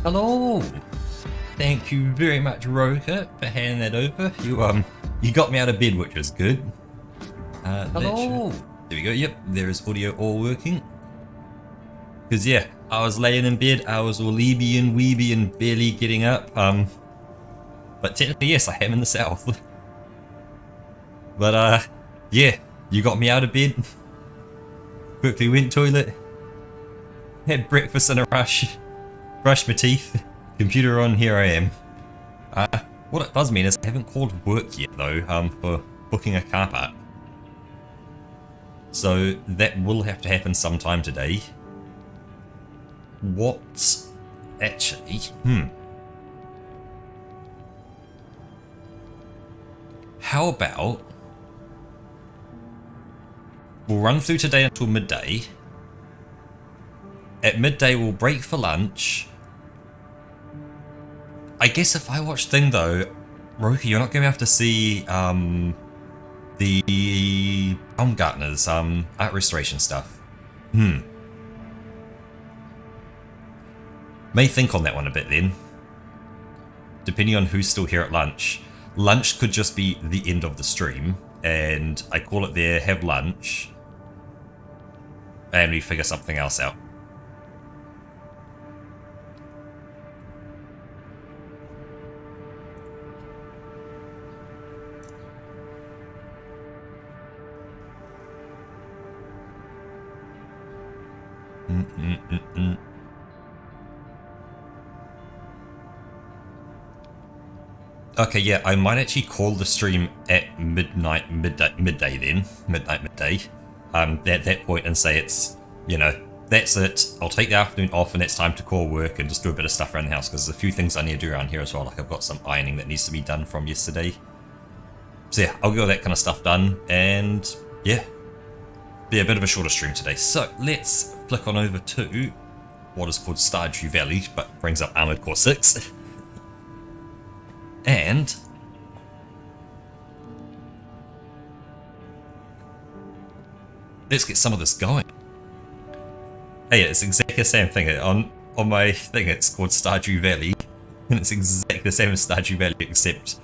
Hello! Thank you very much, Roker, for handing that over. You got me out of bed, which was good. Hello! There we go, yep, there is audio all working. Because yeah, I was laying in bed, I was all leeby and weeby and barely getting up, but technically yes, I am in the south. But yeah, you got me out of bed, quickly went toilet, had breakfast in a rush, brushed my teeth, computer on, here I am. What it does mean is I haven't called work yet though, for booking a car park. So that will have to happen sometime today. What actually, how about we'll run through today until midday. At midday we'll break for lunch. I guess if I watch thing though, Roki, you're not going to have to see the Baumgartner's art restoration stuff. May think on that one a bit then. Depending on who's still here at lunch. Lunch could just be the end of the stream, and I call it there, have lunch, and we figure something else out. Okay, yeah, I might actually call the stream at midday then. Midday. At that point and say it's, you know, that's it. I'll take the afternoon off and it's time to call work and just do a bit of stuff around the house because there's a few things I need to do around here as well. Like I've got some ironing that needs to be done from yesterday. So yeah, I'll get all that kind of stuff done and yeah, be a bit of a shorter stream today. So let's flick on over to what is called Stardew Valley, but brings up Armored Core 6. And let's get some of this going. Hey, it's exactly the same thing. On my thing it's called Stardew Valley, and it's exactly the same as Stardew Valley, except,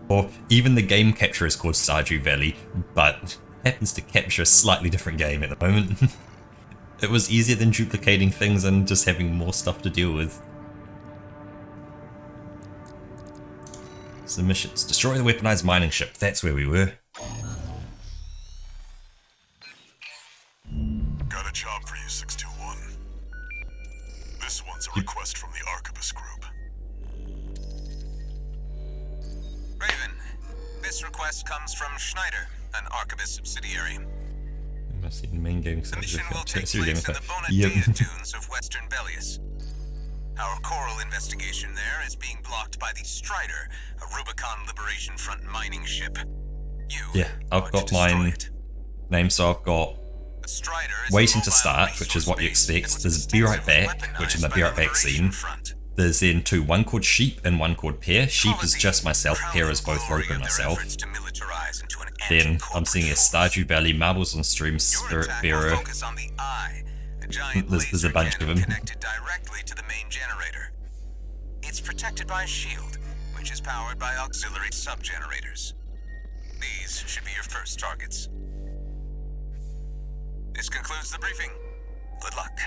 or even the game capture is called Stardew Valley, but happens to capture a slightly different game at the moment. It was easier than duplicating things and just having more stuff to deal with. So missions. Destroy the weaponized mining ship. That's where we were. Got a job for you, 621. This one's a request from the Arquebus group. Raven, this request comes from Schneider, an Arquebus subsidiary. Must be in the main game. The mission will take place in the Bonadea dunes of Western Belius. Our coral investigation there is being blocked by the Strider, a Rubicon Liberation Front mining ship. Yeah, I've got mine name, so I've got waiting to start, which is what you expect. There's Be Right Back, which is the Be Right Back scene. There's then two, one called Sheep and one called Pear. Sheep is just myself, Pear is both Roker and myself. Then I'm seeing a Stardew Valley, Marbles on Stream, Spirit Bearer. There's a bunch of them. Connected directly to the main generator. It's protected by a shield, which is powered by auxiliary sub-generators. These should be your first targets. This concludes the briefing. Good luck.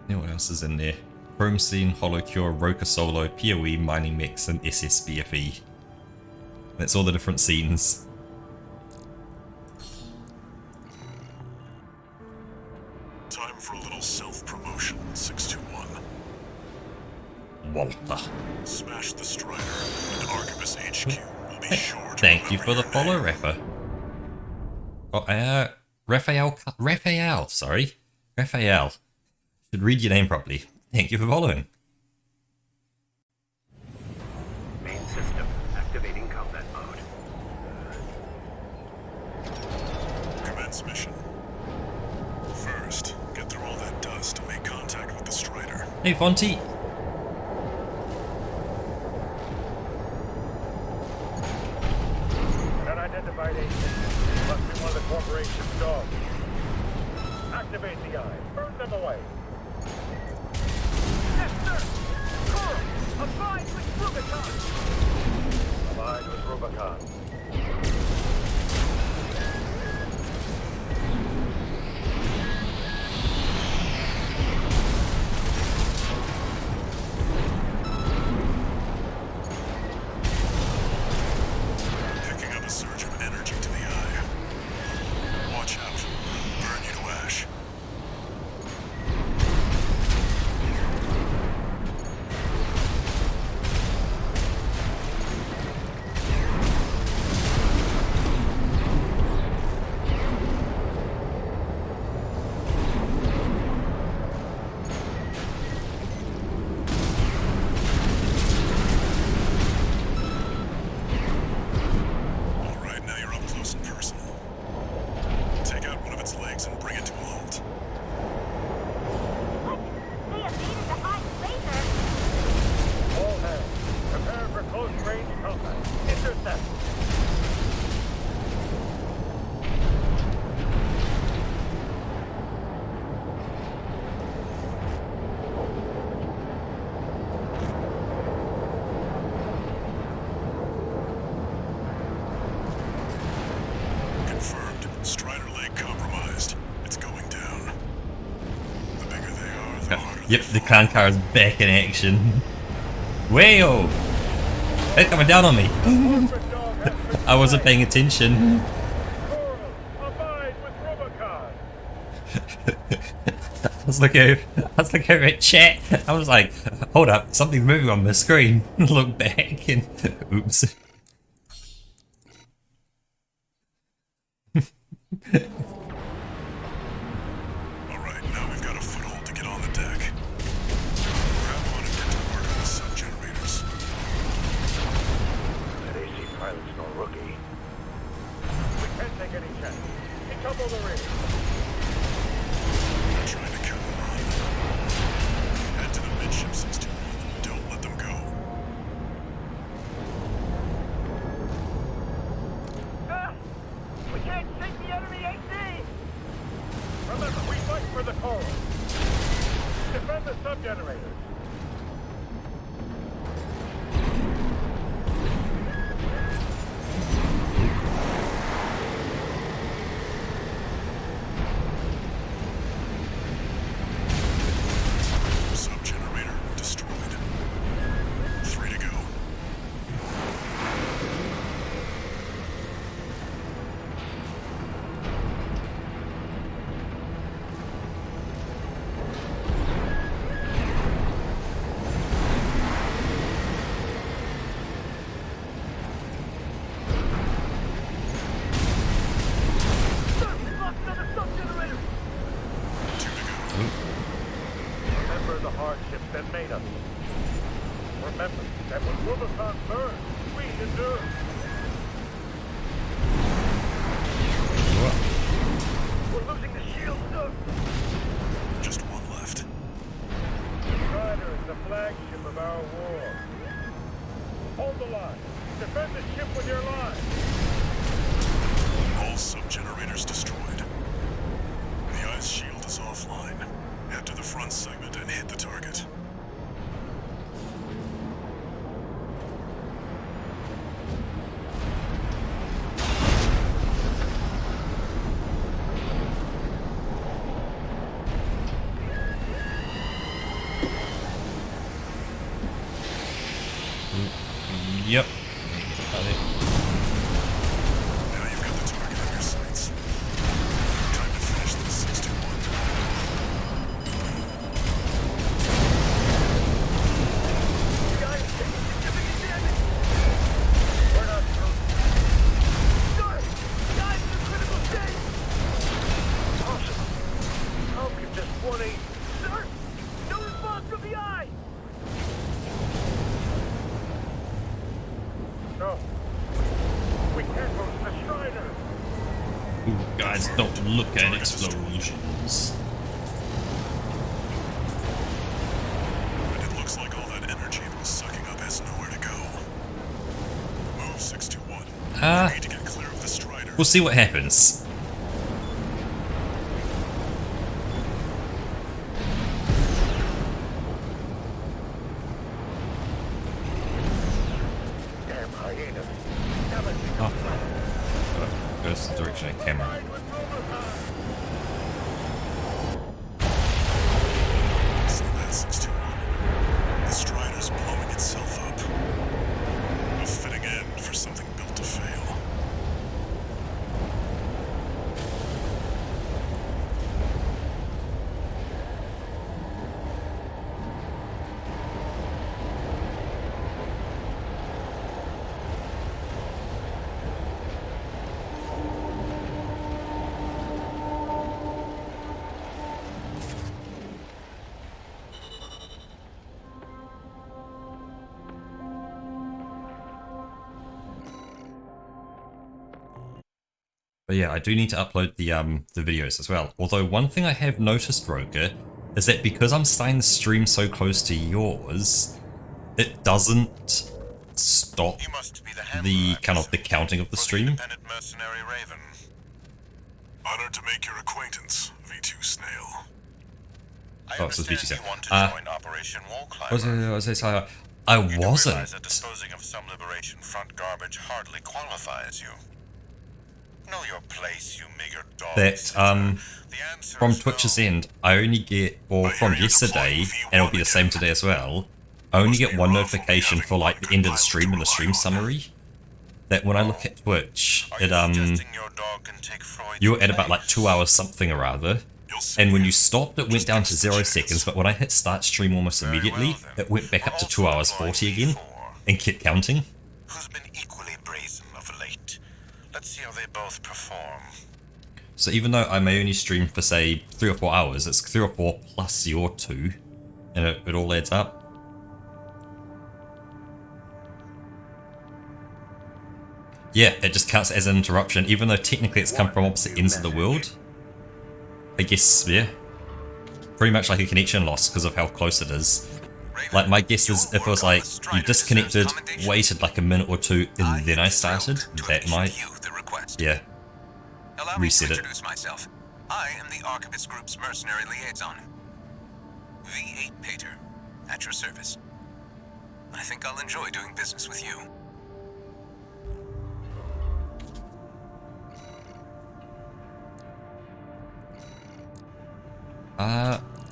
Now what else is in there? Chrome Scene, Holocure, Roker Solo, PoE, Mining Mechs, and SSBFE. That's all the different scenes. Time for a little self-promotion, 621. Walter. Smash the Strider, and Arquebus HQ will be sure to Thank you for the remember follow, your name. Rapper. Oh, Raphael, sorry. Raphael. Should read your name properly. Thank you for following. Main system activating combat mode. Commence mission. First, get through all that dust to make contact with the Strider. Hey, Fonty. Unidentified agent. Must be one Corporation dogs. Activate the eye. Burn them away. Yes, sir! Coral! Abide with Rubicon! Abide with Rubicon. Picking up a surge of energy to the eye. Watch out. It'll burn you to ash. Alright, now you're up close and personal. Take out one of its legs and bring it to a halt. What? They evaded the eye laser. All hands, prepare for close range combat. Intercept. Confirmed. Strider leg compromised. It's going down. The bigger they are, the harder Yep, they the fall. clan car is back in action. Wayo! It's coming down on me. Corporate dog has been I wasn't slain. paying attention. Coral, abide with Rubicon. I was looking at chat. I was like, hold up, something's moving on the screen. Look back and oops. Alright, now we've got a foothold to get on the deck. Grab on and get to work on the sub-generators. That AC pilot's no rookie. We can't take any chance. Decouple the ring. They're trying to cut them on. Head to the midship 61 and don't let them go. Ah! We can't take the enemy AC! Remember, we fight for the Coral. Defend the sub-generators. Sub-generator destroyed. 3 to go. Lost another sub-generator! 2 to go. Remember the hardships that made us. Remember that when Rubicon burns, we endure. We're losing the shield, sir. Just one left. Strider is the flagship of our war. Hold the line. Defend the ship with your line. All sub-generators destroyed. The eye's shield is offline. Head to the front segment and hit the target. Yep. Now you've got the target on your sights. Time to finish this 61. Guys, significant damage. We're not through. Sir, guys, in a critical state. Impossible. How can just 180? Sir, no response from the eye. No. We can't lose the Strider. Ooh, guys, don't look at explosions. And it looks like all that energy it was sucking up has nowhere to go. Move 621. We need to get clear of the Strider. We'll see what happens. What's the direction of the camera? See that, 621? The Strider's blowing itself up. A fitting end for something built to fail. But yeah, I do need to upload the videos as well. Although one thing I have noticed, Roker, is that because I'm starting the stream so close to yours, it doesn't stop You must be the the handler, the counting of the for stream. independent mercenary Raven. Honored to make your acquaintance, V2 Snail. I Oh, it's the understand feature you want to set. join Operation Wall I Climber. You do realize that wasn't. disposing of some Liberation Front garbage hardly qualifies you. Know your place, you meager dog. That The answer from is Twitch's no. end, I only get, or from yesterday, and it'll be the same today as well, I only get one notification for like the end of the stream and the stream summary. That when I look at Twitch, Are it you suggesting your dog can take Freud's you're at about like place? 2 hours something or other. And when you stopped, it went down to 0 seconds, but when I hit start stream almost Very immediately, well, then. it went back up to We're 2 also hours deploying 40 again, V4, and kept counting. who's been equally brazen of late. Let's see how they both perform. So even though I may only stream for say 3 or 4 hours, it's 3 or 4 plus your 2, and it all adds up. Yeah, it just counts as an interruption, even though technically it's come from opposite ends of the world. I guess, yeah. Pretty much like a connection loss because of how close it is. Raven, Like, my guess your is if it work was on like, the Strider you disconnected, deserves commendation. waited like a minute or two, and then I am started, thrilled to that have might, issued you the request. yeah. Allow reset me it. to introduce myself. I am the Archivist Group's mercenary liaison. V8 Pater, at your service. I think I'll enjoy doing business with you.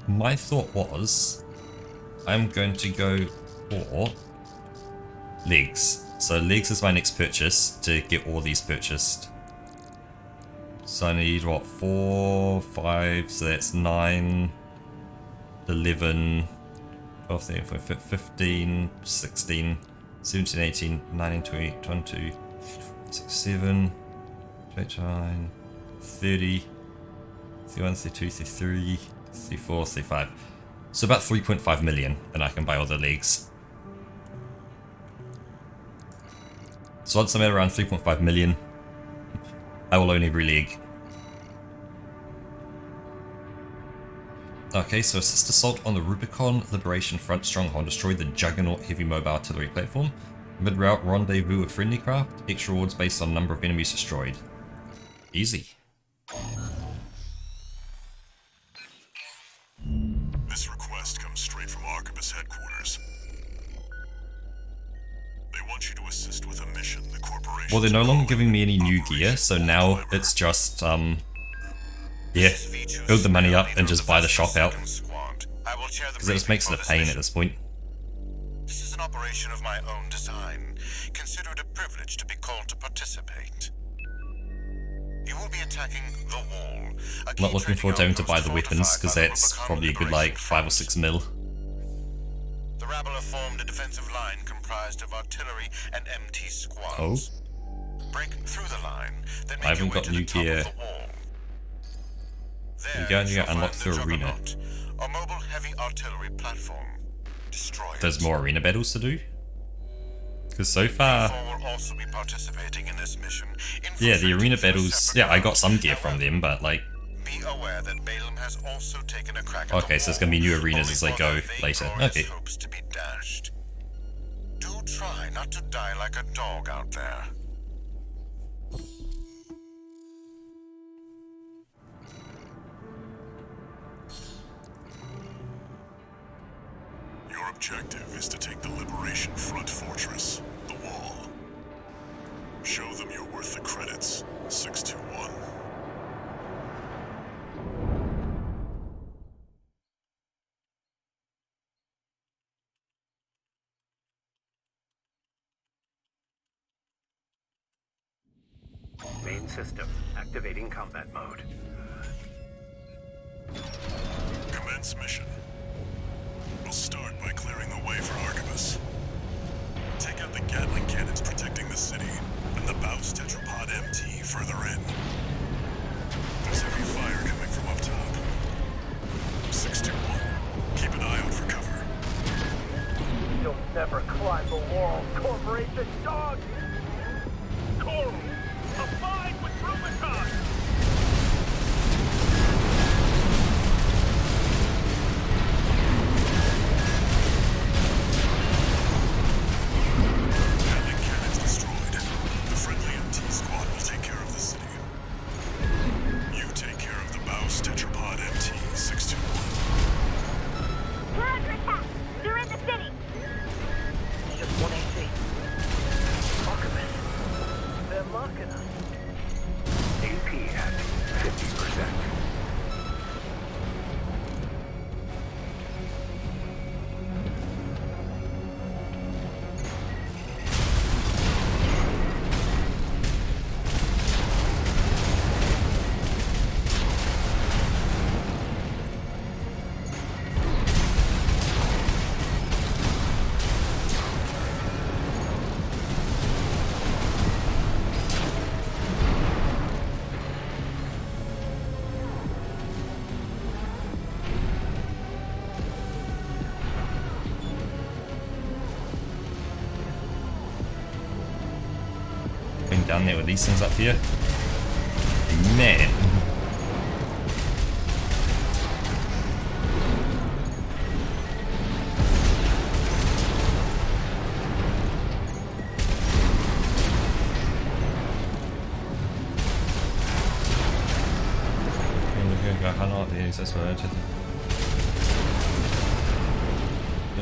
My thought was, I'm going to go for legs. So legs is my next purchase to get all these purchased. So I need what, 4, 5, so that's 9, 11, 12, 13, 14, 15, 16, 17, 18, 19, 20, 22, 27, 29, 30, 31, 32, 33, 34, 35. So about 3.5 million, and I can buy all the legs. So once I'm at around 3.5 million, I will own every leg. Okay, so assist assault on the Rubicon Liberation Front stronghold, destroy the Juggernaut heavy mobile artillery platform. Mid-route rendezvous with friendly craft, extra rewards based on number of enemies destroyed. Easy. This request comes straight from Archivist headquarters. They want you to assist with a mission the corporation. Well, they're no longer giving me any new gear, so now it's just, yeah, build the money up and just buy the shop out. Because it just makes it a pain at this point. This is an operation of my own design. Consider it a privilege to be called to participate. You will be attacking the wall. I'm not looking forward to having to buy the weapons, because that's probably a good like 5 or 6 mil. The rabble have formed a defensive line comprised of artillery and MT squads. Oh. Break through the line, then make I haven't your way got to the new top gear. of the wall. There You go and you shall get unlocked find through arena. Juggernaut, a mobile heavy artillery platform. Destroy There's it. more arena battles to do? Because so far, V4 will also be participating in this mission. yeah, the arena infiltrating through battles, separate yeah, I got routes. some gear from However, them, but like, be aware that Balaam has also taken a crack at okay, the so it's wall, gonna be new arenas only as they for go their vain later. glorious Okay. hopes to be dashed. Do try not to die like a dog out there. Your objective is to take the Liberation Front fortress, the Wall. Show them you're worth the credits, 621. system. Activating combat mode. Commence mission. We'll start by clearing the way for Archibus. Take out the Gatling cannons protecting the city, and the Baus Tetrapod MT further in. There's heavy fire coming from up top. 621, keep an eye out for cover. You'll never climb the wall, Corporation dog! Coral, abide with Rubicon! Gatling cannons destroyed. The friendly MT squad will take care of the city. You take care of the Baus Tetrapod MT 621. We're under attack. They're in the city. Just 1 AC. Archibus. They're mocking us. AP at 50%. Going down there with these things up here. Man.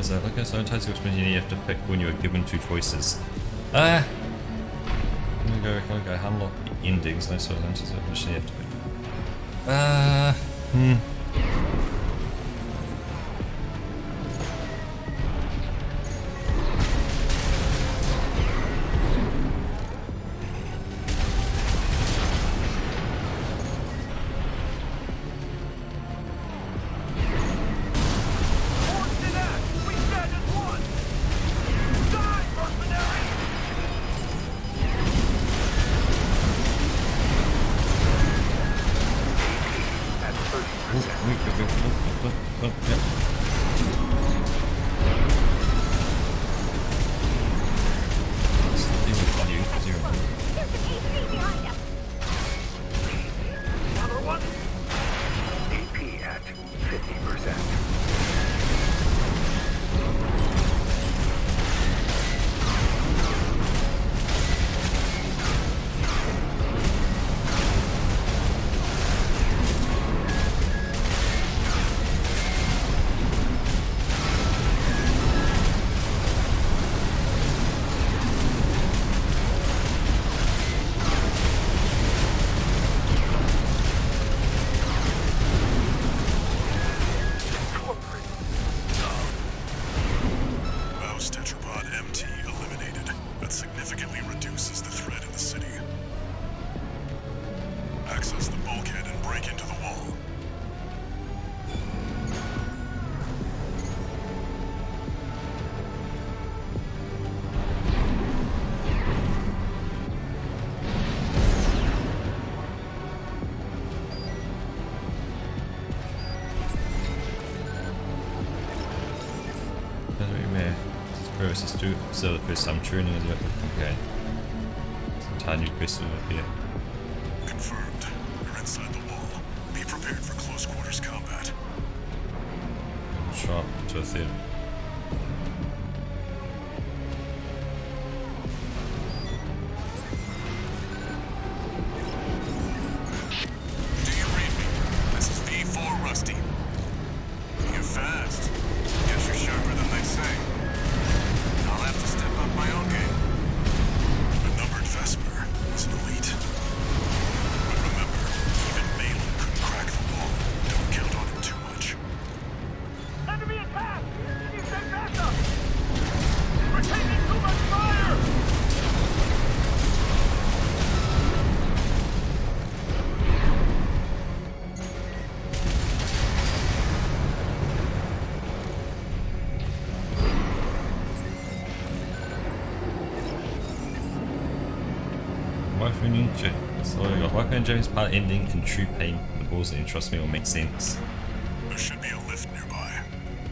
Look at sometimes which one you have to pick when you are given two choices. I'm gonna go unlock the endings, no sort of answers which you have to pick. Forged in act! We stand as one! Die, mercenary! At 30%. There's an AC behind us. Another one? AP at 50%. Baus Tetrapod MT eliminated. That significantly reduces the threat in the city. Access the bulkhead and break into the wall. This is still the first time tuning, is it? Okay. It's an entire new quest over here. Confirmed. You're inside the wall. Be prepared for close quarters combat. Sharp to a theater. Do you read me? This is V4 Rusty. You're fast. Guess you're sharper than they say. I'll have to step up my own game. A numbered Vesper is an elite. But remember, even Malin couldn't crack the wall. Don't count on him too much. Enemy attack! Wife ending, so I got wife and James part ending in true pain. The balls and trust me will make sense. There should be a lift nearby.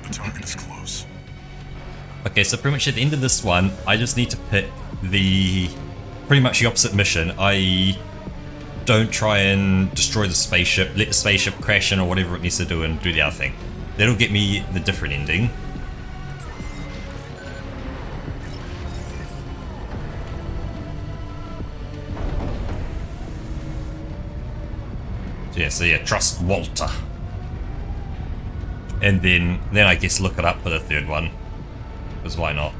The target is close. Okay, so pretty much at the end of this one, I just need to pick the pretty much the opposite mission. I don't try and destroy the spaceship, let the spaceship crash in or whatever it needs to do and do the other thing. That'll get me the different ending. So yeah, trust Walter. And then I guess look it up for the third one. Because why not?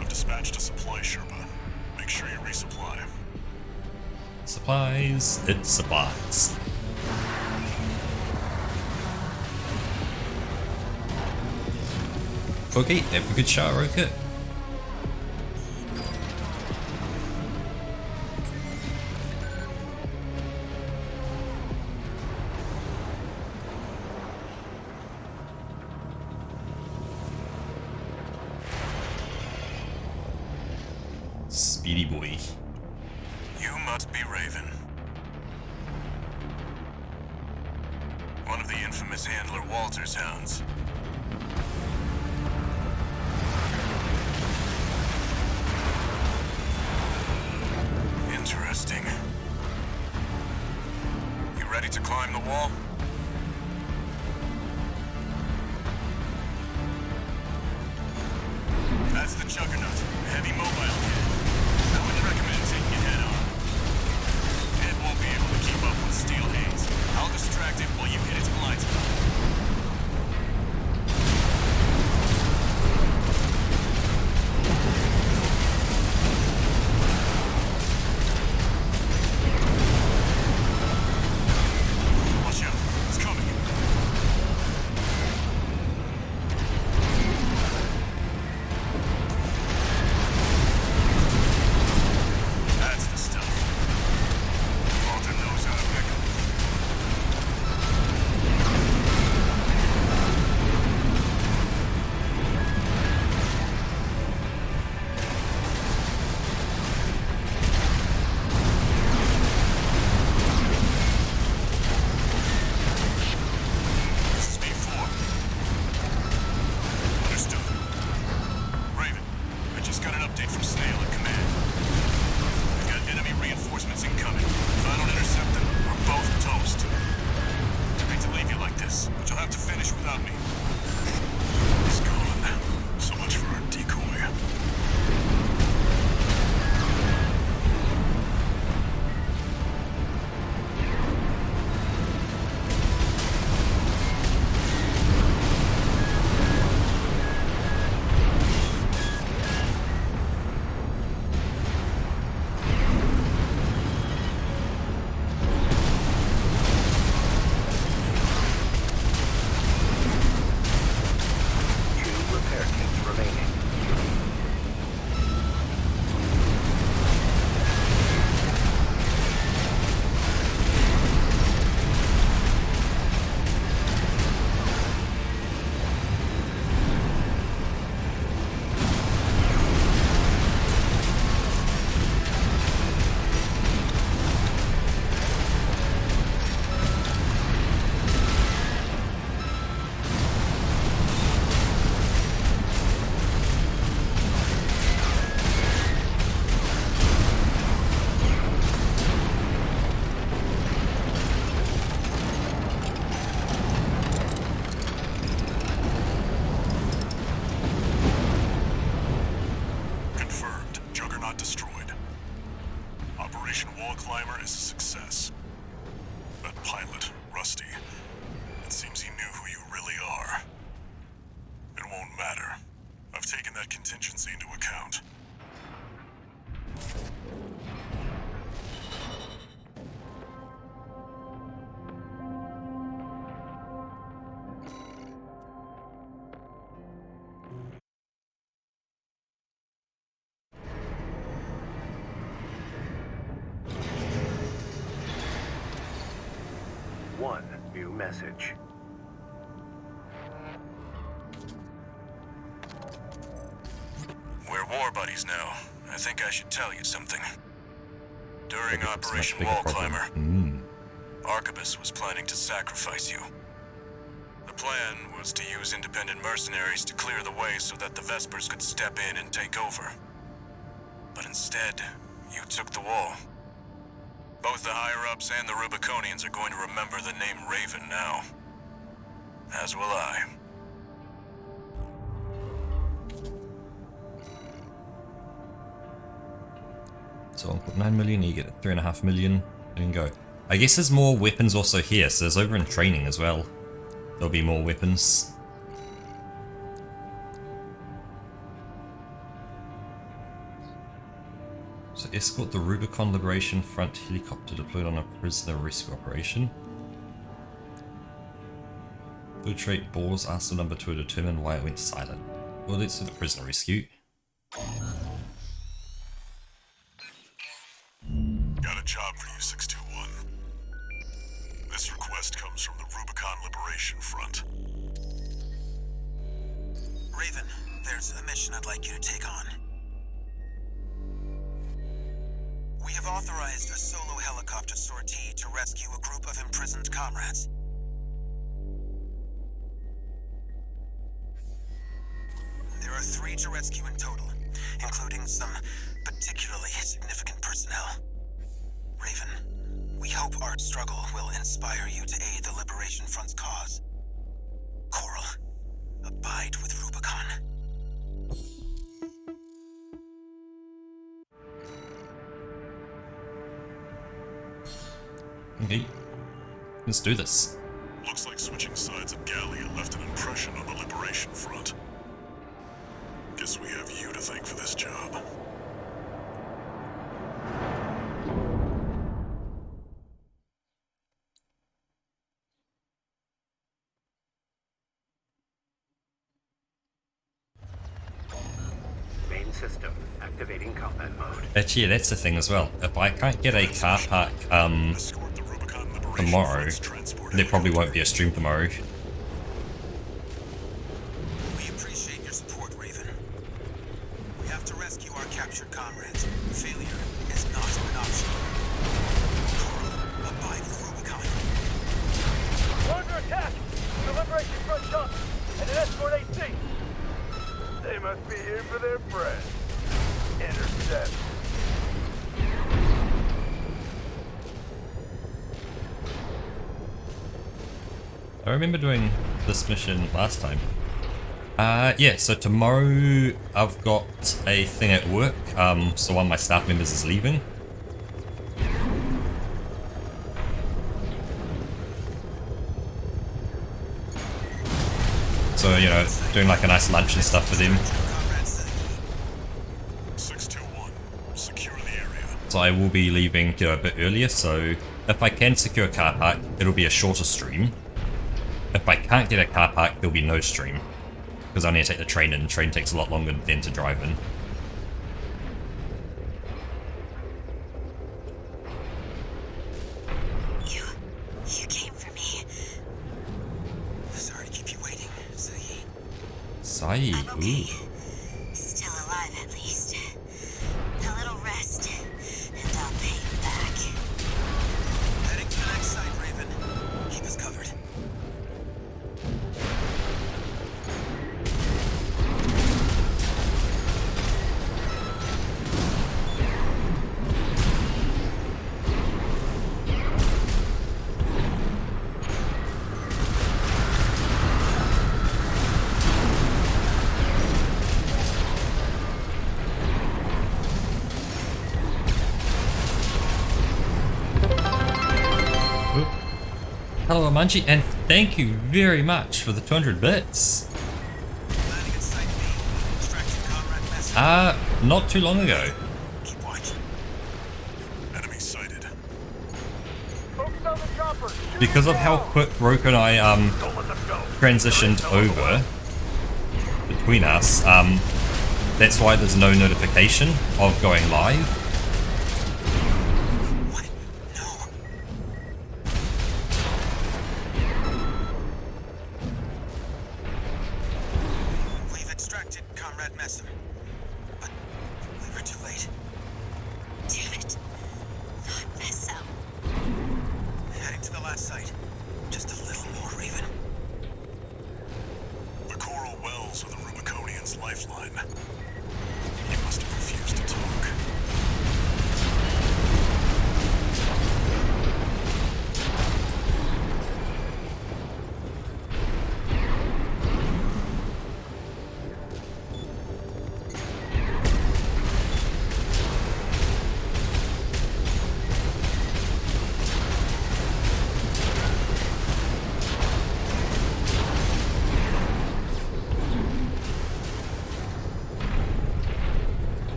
I've dispatched a supply Sherpa. Make sure you resupply. Supplies, it's supplies. Okay, have a good shot, Rocket. Speedy boy. You must be Raven. One of the infamous handler Walter's hounds. Interesting. You ready to climb the wall? That's the Juggernaut, a heavy mobile kit. I wouldn't recommend taking it head on. It won't be able to keep up with Steel Haze. I'll distract it while you hit its blind spot. Watch out, it's coming. That's the stuff. Walter knows how to pick 'em. This is B4. Understood. Raven, I just got an update from Snail at command. We've got enemy reinforcements incoming. If I don't intercept them, we're both toast. I hate to leave you like this, but you'll have to finish without me. He's gone. So much for our decoy. Two repair kits remaining. Confirmed. Juggernaut destroyed. Operation Wall Climber is a success. That pilot, Rusty, it seems he knew who you really are. It won't matter. I've taken that contingency into account. One new message. war buddies now. I think I should tell you something. During It's a much Operation bigger Wall problem. Climber, Arquebus was planning to sacrifice you. The plan was to use independent mercenaries to clear the way so that the Vespers could step in and take over. But instead, you took the wall. Both the higher-ups and the Rubiconians are going to remember the name Raven now. As will I. So I'll put 9 million, you get 3.5 million, and go. I guess there's more weapons also here, so there's over in training as well. There'll be more weapons. So escort the Rubicon Liberation Front helicopter deployed on a prisoner rescue operation. Infiltrate Boar's Arsenal number 2 to determine why it went silent. Well, let's do the prisoner rescue. Got a job for you, 621. This request comes from the Rubicon Liberation Front. Raven, there's a mission I'd like you to take on. We have authorized a solo helicopter sortie to rescue a group of imprisoned comrades. There are 3 to rescue in total, including some particularly significant personnel. Raven, we hope our struggle will inspire you to aid the Liberation Front's cause. Coral, abide with Rubicon. Okay, let's do this. Looks like switching sides of Gallia left an impression on the Liberation Front. Guess we have you to thank for this job. Main system activating combat mode. Actually, yeah, that's the thing as well. If I can't get a car park Escort the Rubicon Liberation tomorrow, Front's transport there probably won't helicopter. be a stream tomorrow. We appreciate your support, Raven. We have to rescue our captured comrades. Failure is not an option. Coral, abide with Rubicon. We're under attack! The Liberation Front shot and an escort AC! They must be here for their friend. Intercept. I remember doing this mission last time. Yeah, so tomorrow I've got a thing at work, so one of my staff members is leaving. So, you know, doing like a nice lunch and stuff with him. 621, secure the area. So I will be leaving, you know, a bit earlier, so if I can secure a car park, it'll be a shorter stream. If I can't get a car park, there'll be no stream. Because I need to take the train in. The train takes a lot longer than to drive in. You came for me. Sorry to keep you waiting, Ziggy. Sai, I'm okay. ooh. Still alive, at least. A little rest, and I'll pay you back. Heading to the next site, Raven. Keep us covered. Hello, Amanji, and thank you very much for the 200 bits. Landing at Site B. Extracting comrade message. Not too long ago. Keep watching. Enemy sighted. Focus on the chopper! Shoot Because it of how down! quick Roke and I Don't let them go! transitioned over between us, that's why there's no notification of going live. What? No. We've extracted Comrade Messam, but sight. Just a little more, Raven. The coral wells are the Rubiconian's lifeline. He must have refused to talk.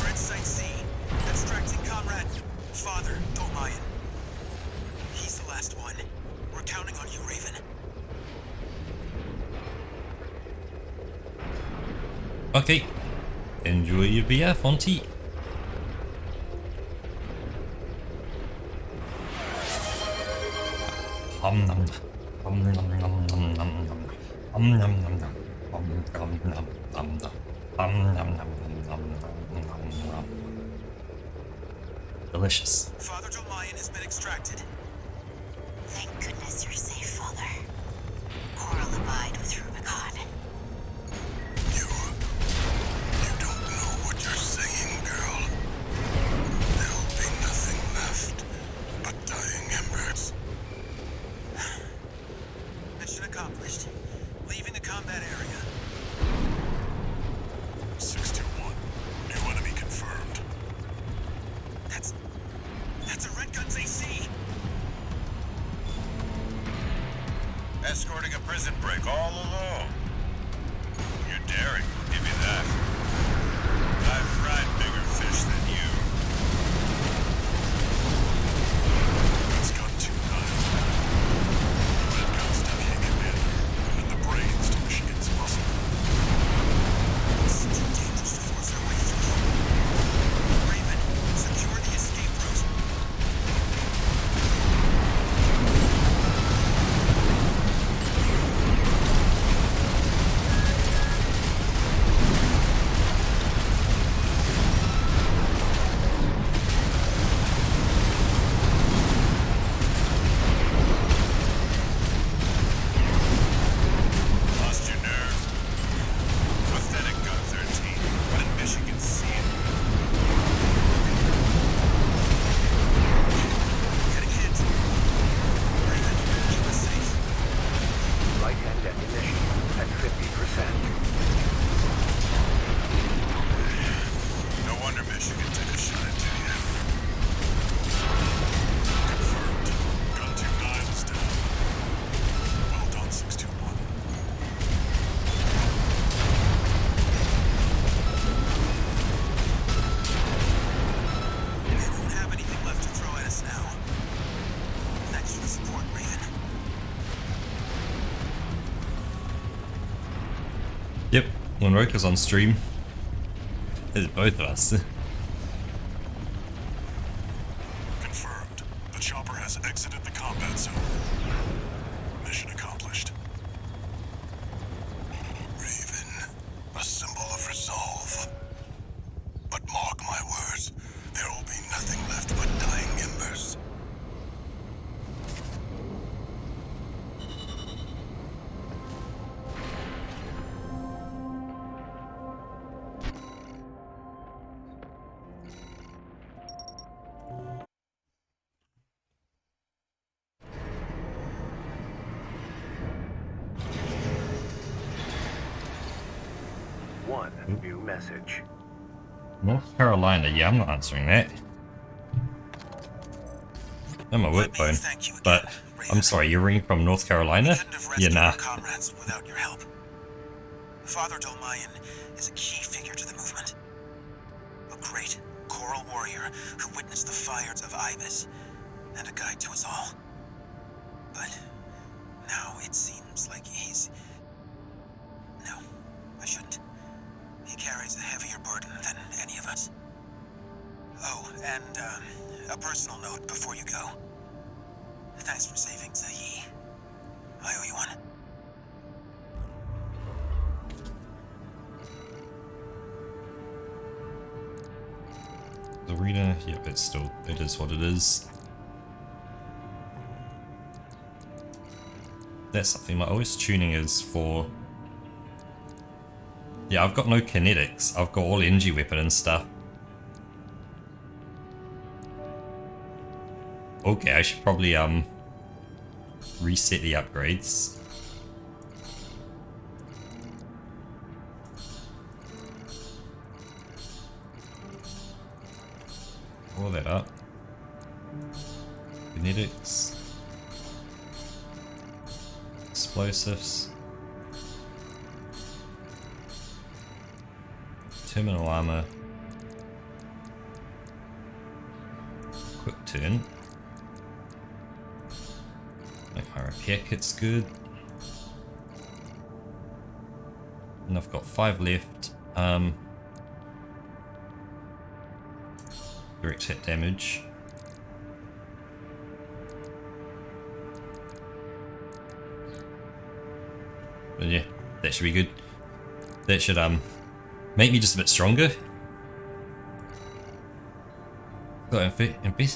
We're in Site C. Extracting Comrade Father Dolmayan. He's the last one. We're counting on you, Raven. Okay. Enjoy your VR, Fonty. Delicious. Father Dolmayan has been extracted. Thank goodness you're safe, Father. Coral abide with Rubicon. You don't know what you're saying, girl. There'll be nothing left but dying embers. Mission accomplished. Leaving the combat area. 621. New enemy confirmed. That's a Red Guns AC. Escorting a prison break all alone. You're daring, I'll give you that. I've fried bigger fish than you. That's gun 2-9. The Red Guns deputy commander, and the brains to Michigan's muscle. It's too dangerous to force our way through. Raven, secure the escape route. Lost your nerve? Pathetic gun 13. What did Michigan see it? Getting hit. Raven, keep us safe. Light end ammunition at 50%. No wonder Michigan took a shot at you. Confirmed. Gun 2-9 is down. Well done, 621. They won't have anything left to throw at us now. Thanks for the support, Raven. Yep, when Roka's on stream, it's both of us. Confirmed. The chopper has exited the combat zone. Mission accomplished. Raven, a symbol of resolve. But mark my words, there will be nothing left but dying embers. One new message. North Carolina, yeah, I'm not answering that. I'm a work Let me phone. thank you again, But, Raven. I'm sorry, you're ringing from North Carolina? Couldn't have Yeah, rescued nah. our comrades without your help. Father Dolmayan is a key figure to the movement. A great coral warrior who witnessed the fires of Ibis and a guide to us all. But now it seems like he's... No, I shouldn't. He carries a heavier burden than any of us. Oh, and a personal note before you go. Thanks for saving Zayi. I owe you one. The arena, yep, it is what it is. That's something. My OS tuning is for. Yeah, I've got no kinetics. I've got all energy weapon and stuff. Okay, I should probably reset the upgrades. Pull that up. Kinetics. Explosives. Terminal armor. Quick turn. Make my repair kit's good. And I've got 5 left. Direct hit damage. But yeah, that should be good. That should make me just a bit stronger. So investigate.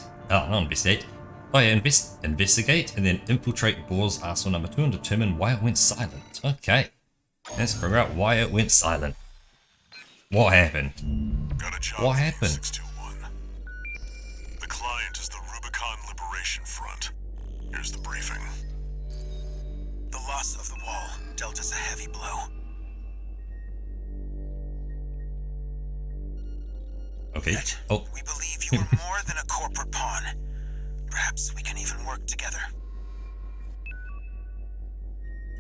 Oh yeah, investigate and then infiltrate Boar's arsenal number 2 and determine why it went silent. Okay. Let's figure out why it went silent. What happened? Got a job What for you, happened? 621. The client is the Rubicon Liberation Front. Here's the briefing. The loss of the wall dealt us a heavy blow. Okay. Yet, Oh, we believe you were more than a corporate pawn. Perhaps we can even work together.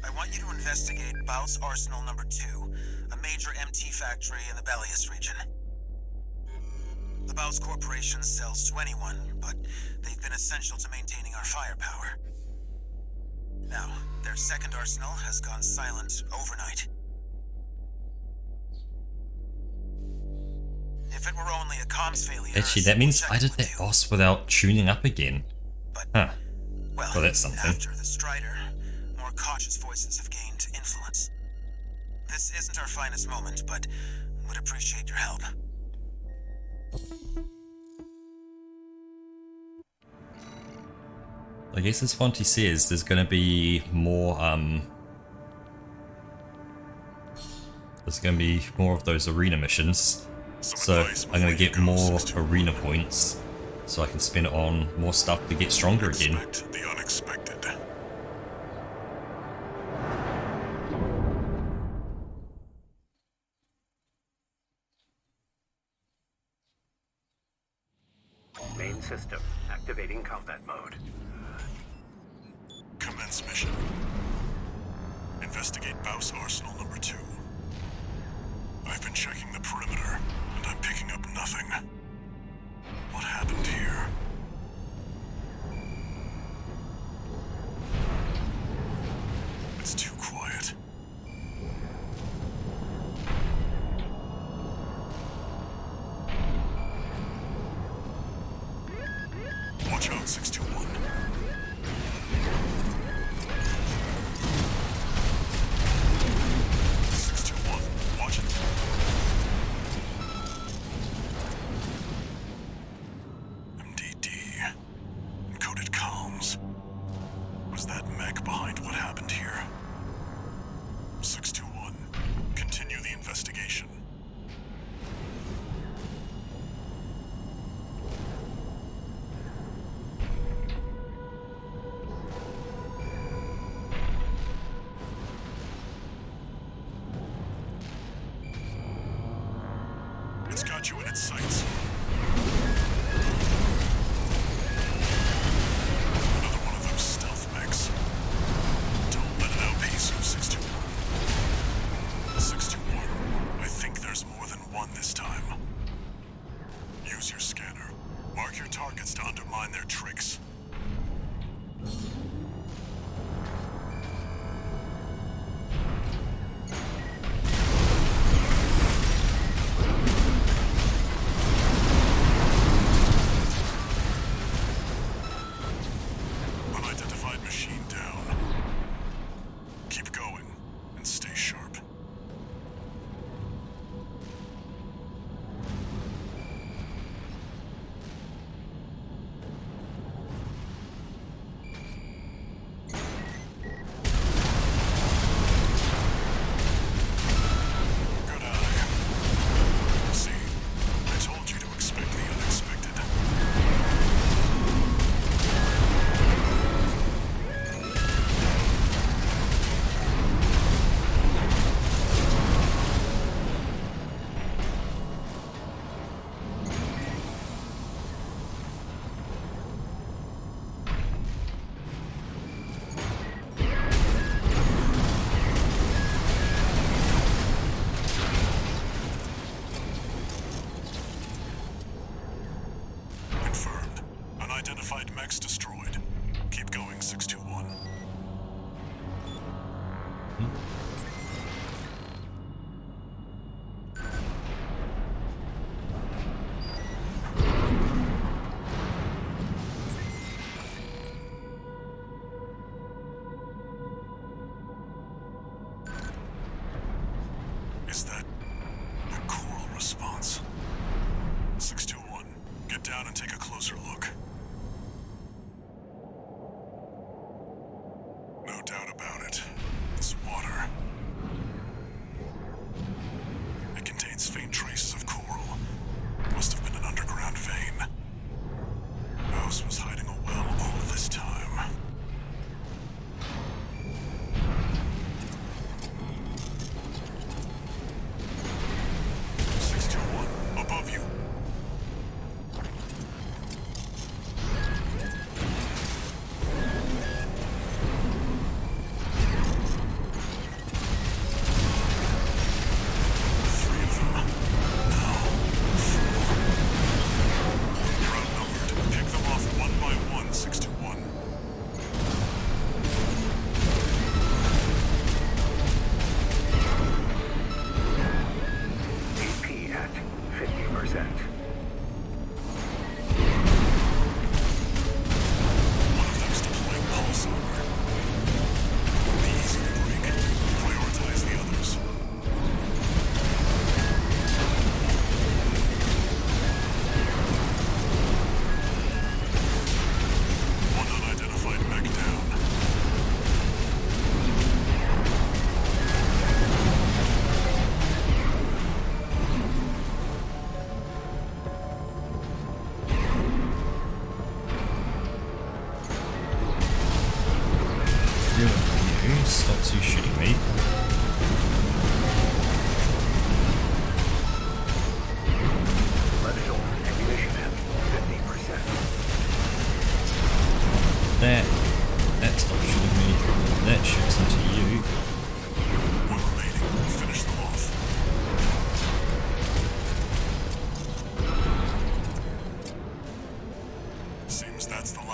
I want you to investigate Baus Arsenal number 2, a major MT factory in the Bellius region. The Baus Corporation sells to anyone, but they've been essential to maintaining our firepower. Now, their second arsenal has gone silent overnight. If it were only a comms failure... actually, that means I did that boss without tuning up again. But, Huh. well, that's something. after the Strider, more cautious voices have gained influence. This isn't our finest moment, but would appreciate your help. I guess as Fonty says, there's gonna be more there's gonna be more of those arena missions. So I'm gonna get more arena points so I can spend it on more stuff to get stronger again. Expect the unexpected. Main system activating combat mode. Commence mission. Investigate Baus Arsenal number 2. I've been checking the perimeter, and I'm picking up nothing. What happened here? It's too quiet. Watch out, 621. 621, watch it. MDD. Encoded comms. Was that Mech behind what happened here? 621. Continue the investigation. It's got you in its sights. Another one of those stealth mechs. Don't let it outpace you, 621. 621, I think there's more than one this time. Use your scanner. Mark your targets to undermine their tricks. Unidentified machine down. Keep going and stay sharp.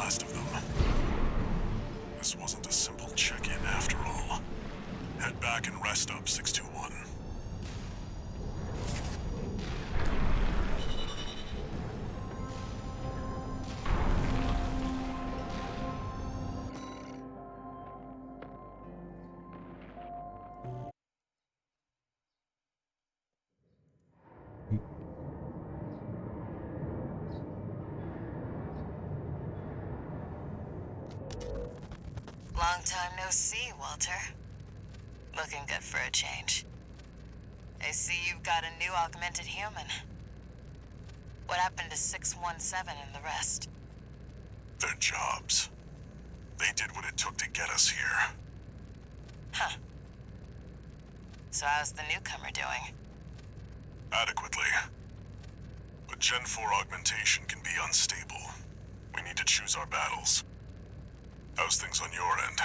last of them. This wasn't a simple check-in after all. Head back and rest up, 621. Long time no see, Walter. Looking good for a change. I see you've got a new augmented human. What happened to 617 and the rest? Their jobs. They did what it took to get us here. Huh. So how's the newcomer doing? Adequately. But Gen 4 augmentation can be unstable. We need to choose our battles. How's things on your end?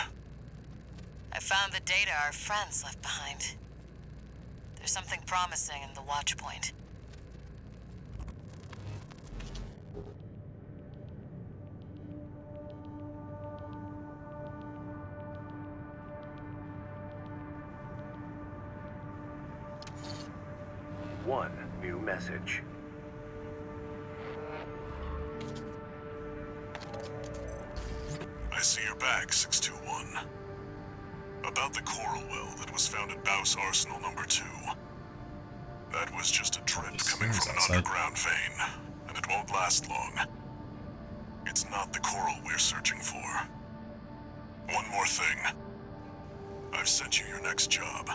I found the data our friends left behind. There's something promising in the watch point. One new message. I see you're back, 621. About the coral well that was found at Baus Arsenal number 2. That was just a drip coming from an underground vein, and it won't last long. It's not the coral we're searching for. One more thing. I've sent you your next job.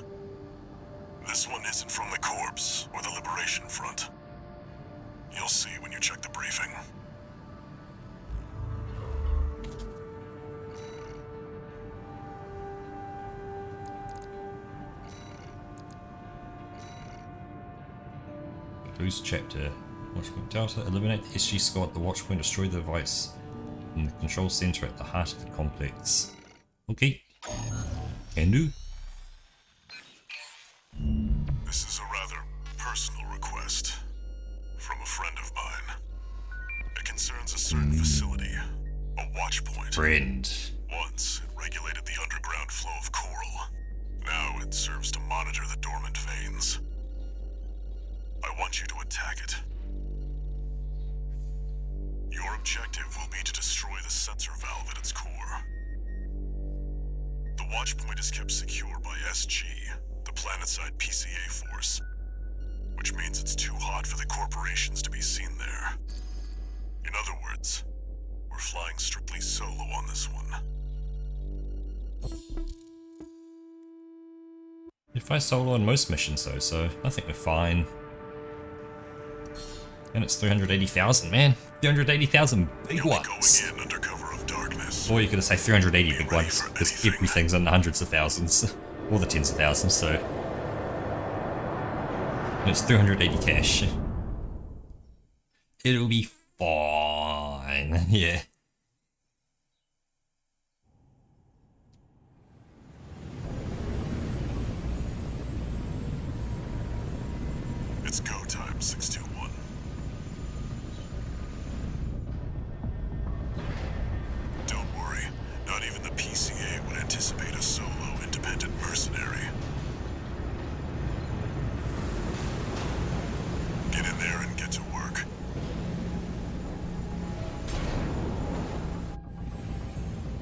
This one isn't from the Corps or the Liberation Front. You'll see when you check the briefing. Who's chapter? Watchpoint Delta. Eliminate the SG squad at the Watchpoint. Destroy the device in the control center at the heart of the complex. Okay. Can do. This is a rather personal request from a friend of mine. It concerns a certain facility, a Watchpoint. Friend. Once, it regulated the underground flow of coral. Now it serves to monitor the dormant veins. I want you to attack it. Your objective will be to destroy the sensor valve at its core. The Watchpoint is kept secure by SG, the planetside PCA force, which means it's too hot for the corporations to be seen there. In other words, we're flying strictly solo on this one. We fly solo on most missions though, so I think we're fine. And it's 380,000, man. 380,000 big You'll be ones. going in under cover of darkness. Or you could say 380 big ready ones, for because anything. everything's in the hundreds of thousands. Or the tens of thousands, so. And it's 380 cash. It'll be fine. Yeah. It's go time, 621. Don't worry, not even the PCA would anticipate a solo independent mercenary. Get in there and get to work.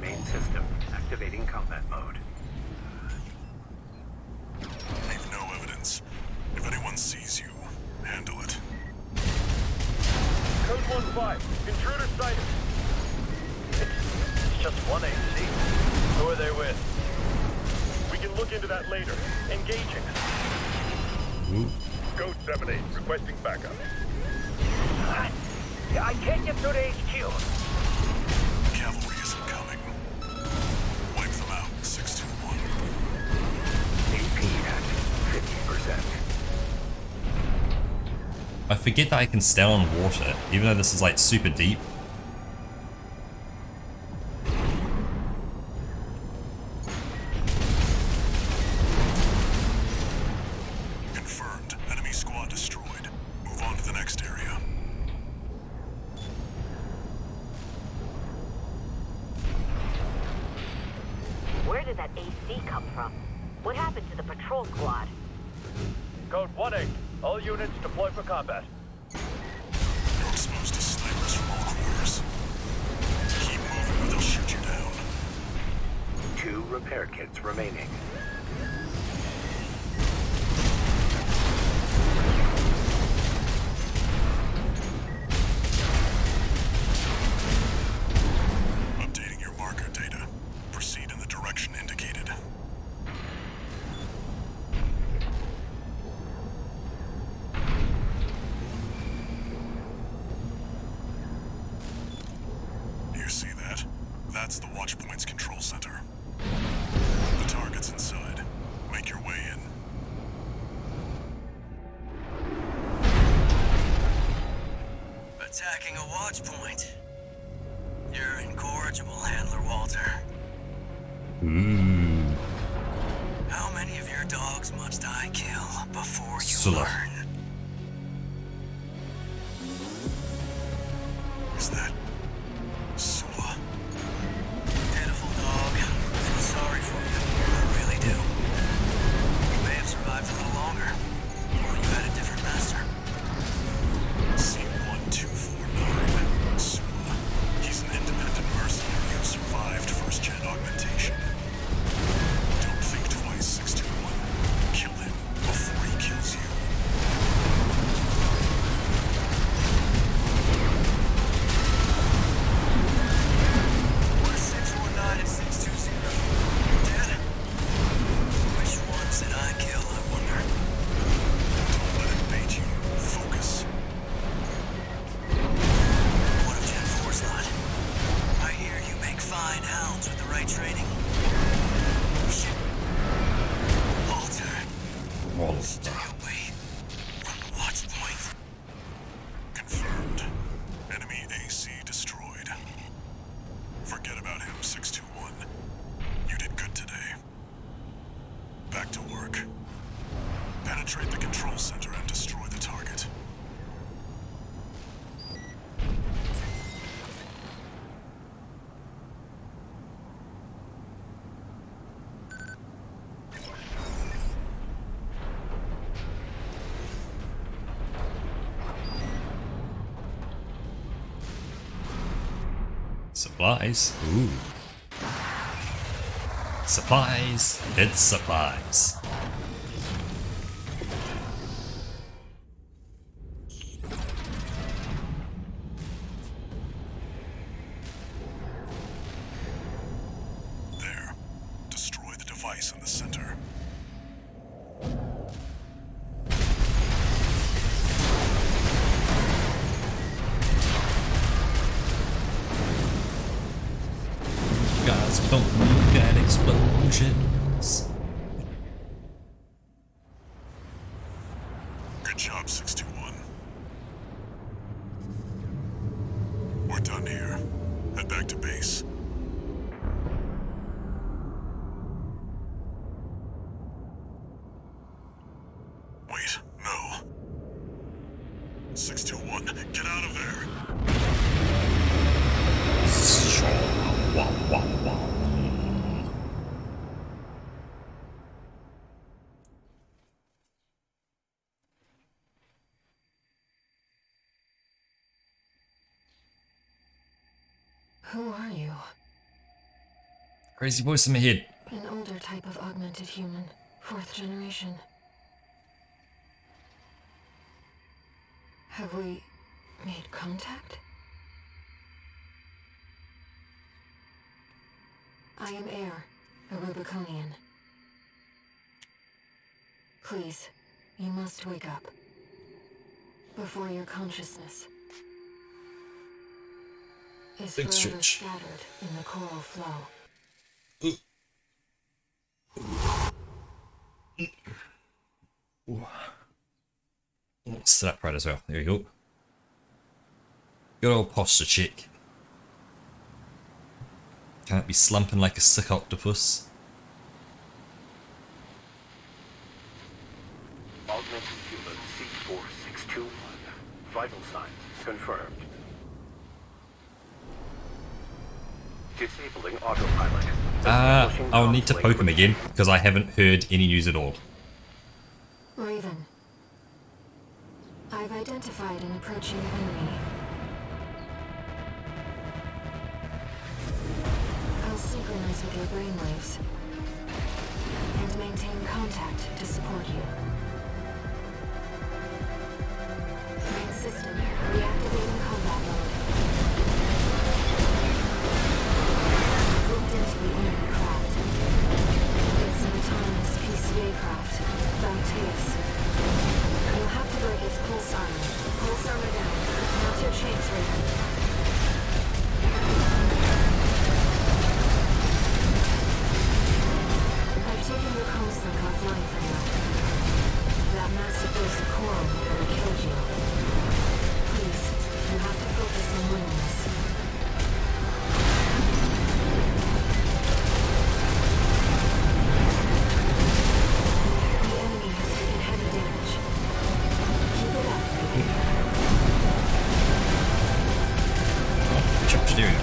Main system activating combat mode. Leave no evidence. If anyone sees you, handle it. Code 1-5. Intruder sighted. It's just one AC. Who are they with? We can look into that later. Engaging. Ooh. Code 7-8. Requesting backup. I can't get through to HQ. Cavalry isn't coming. Wipe them out, 621. AP at 50%. I forget that I can stand on water, even though this is like super deep. Confirmed. Enemy squad destroyed. Move on to the next area. come from? What happened to the patrol squad? Code 1-8. All units deploy for combat. You're exposed to snipers from all corners. Keep moving or they'll shoot you down. 2 repair kits remaining. Updating your marker data. Proceed in the direction indicated. You see that? That's the Watchpoint's control center. The target's inside. Make your way in. Attacking a watch point. You're incorrigible, Handler Walter. How many of your dogs must I kill before you Sula. learn? Is that Sula? Pitiful dog. I feel sorry for you. I really do. You may have survived a little longer. Or you had a different master. C1249. Sula. He's an independent mercenary who survived first-gen augmentation. Don't think twice, 621. Kill him before he kills you. What is 619 and 620? Dead? Which ones did I kill, I wonder? Don't let it bait you. Focus. What of Gen 4's lot? I hear you make fine hounds with the right training. Shit. Walter, stay away from the watch point. Confirmed. Enemy AC destroyed. Forget about him, 621. You did good today. Back to work. Penetrate the control center and destroy the target. Supplies. Ooh. Supplies. It's supplies. There. Destroy the device in the center. Guys, we don't look at explosions. Good job, 621. We're done here. Head back to base. Wait, no. 621, get out of there! Wow, wow, wow. Who are you? Crazy voice in my head. An older type of augmented human. 4th generation. Have we made contact? I am Air, a Rubiconian. Please, you must wake up. Before your consciousness is Thanks, forever Church. scattered in the coral flow. Sit upright as well. There you go. Good old posture check. Can't be slumping like a sick octopus. Augmented human C4621. Vital signs confirmed. Disabling autopilot. I'll need to poke him again, because I haven't heard any news at all. Raven. I've identified an approaching enemy. I'll synchronize with your brainwaves and maintain contact to support you. Main system reactivating combat mode. Looked into the enemy craft. It's an autonomous PCA craft, Bauteus. You'll have to break its pulse armor. Pulse armor down. Now's your chance, Raven. I've taken your comms link offline for now. That massive dose of coral nearly killed you. Please, you have to focus on winning this. The enemy has taken heavy damage. Keep it up, Raven. What you doing?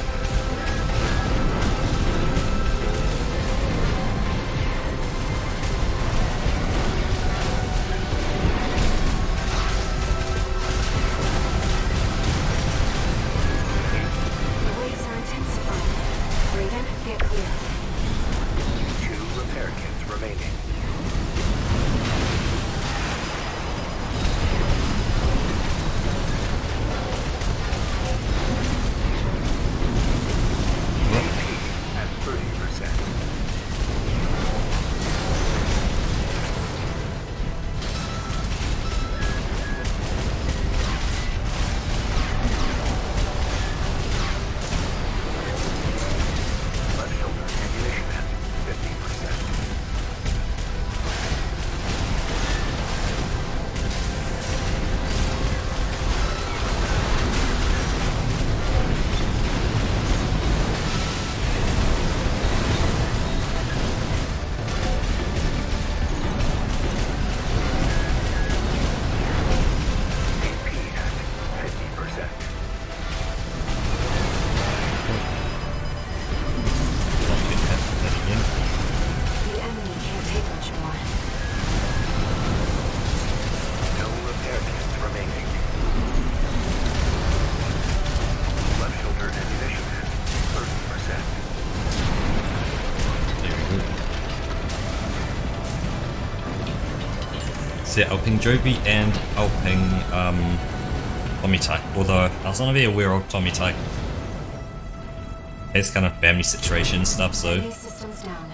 The waves are intensifying. Raven, get clear. 2 repair kits remaining. AP at 30%. Left shoulder ammunition at 50%. AP at 50%. The enemy can't take much more. No repair kits remaining. Left shoulder ammunition at 30%. So yeah, I'll ping Joby and I'll ping Tommy Tyke, although I was not very aware of Tommy Tyke. His kind of family situation stuff, so Enemy systems down.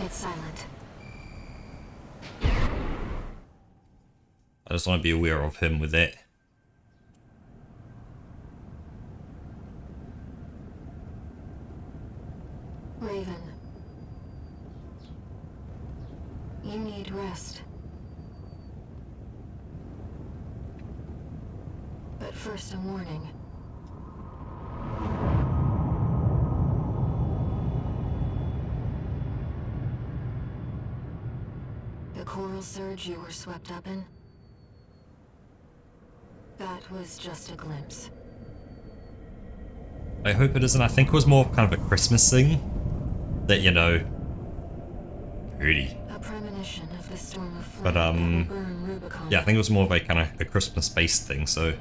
Get silent. I just want to be aware of him with that. Raven. You need rest. But first, a warning. The coral surge you were swept up in? That was just a glimpse. I hope it isn't. I think it was more kind of a Christmas thing. That, you know, pretty. A premonition of the storm of flame But, that will burn Rubicon. Yeah, I think it was more of a kind of a Christmas-based thing, so...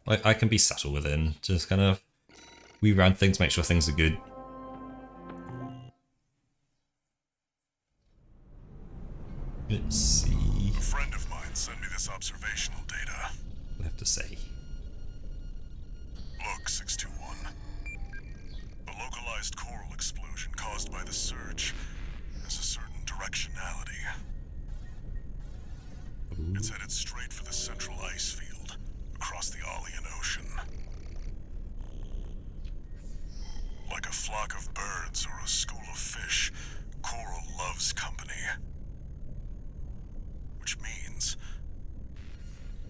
Like, I can be subtle with it and just kind of reround things, make sure things are good. Let's see. A friend of mine sent me this observational data. We'll have to say. Look, 621. A localized coral explosion caused by the surge has a certain directionality. It's headed straight for the central ice field across the Arlean Ocean. Like a flock of birds or a school of fish, coral loves company. Which means,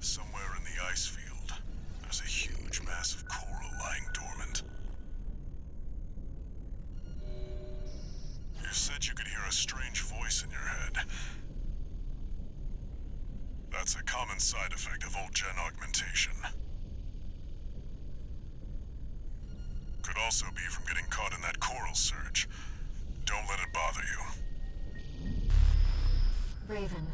somewhere in the ice field, there's a huge mass of coral lying dormant. You said you could hear a strange voice in your head. That's a common side effect of old gen augmentation. also be from getting caught in that coral surge. Don't let it bother you. Raven.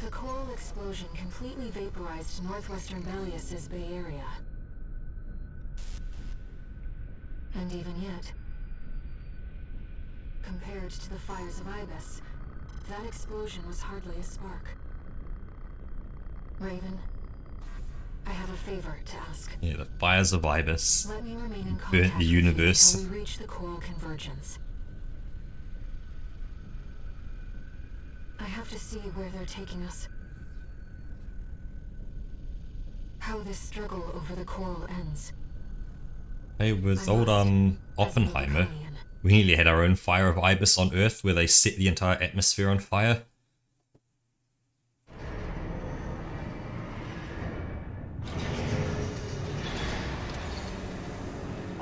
The coral explosion completely vaporized northwestern Malleus's Bay Area. And even yet, compared to the fires of Ibis, that explosion was hardly a spark. Raven, I have a favor to ask. Yeah, the fires of Ibis Let me remain in contact burnt the with you universe. until we reach the coral convergence. I have to see where they're taking us. How this struggle over the coral ends. Hey, with I old must, as Oppenheimer, Mechanian. we nearly had our own fire of Ibis on Earth where they set the entire atmosphere on fire.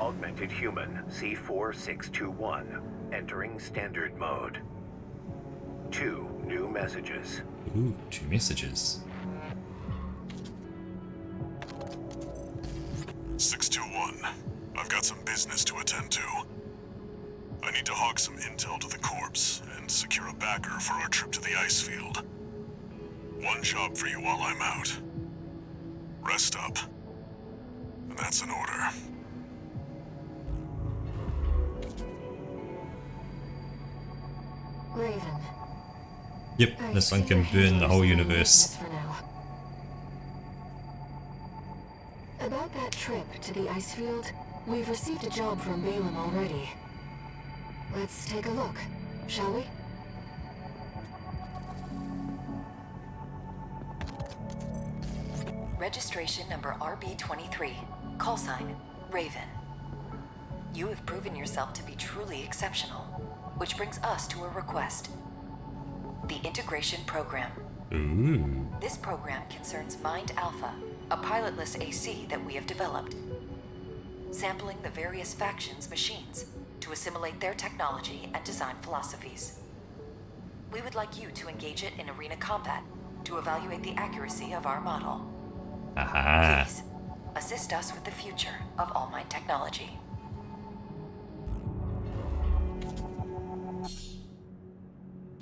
Augmented human C4621 entering standard mode. 2 new messages. Ooh, 2 messages. 621. I've got some business to attend to. I need to hawk some intel to the corpse and secure a backer for our trip to the ice field. One job for you while I'm out. Rest up. And that's an order. Raven. Yep, I this one see can your burn the whole handlers are in universe. business for now. About that trip to the ice field, we've received a job from Balaam already. Let's take a look, shall we? Registration number RB23. Call sign, Raven. You have proven yourself to be truly exceptional, which brings us to a request. The Integration Program. Ooh. This program concerns Mind Alpha, a pilotless AC that we have developed. Sampling the various factions' machines to assimilate their technology and design philosophies. We would like you to engage it in arena combat to evaluate the accuracy of our model. Aha. Please, assist us with the future of All Mind technology.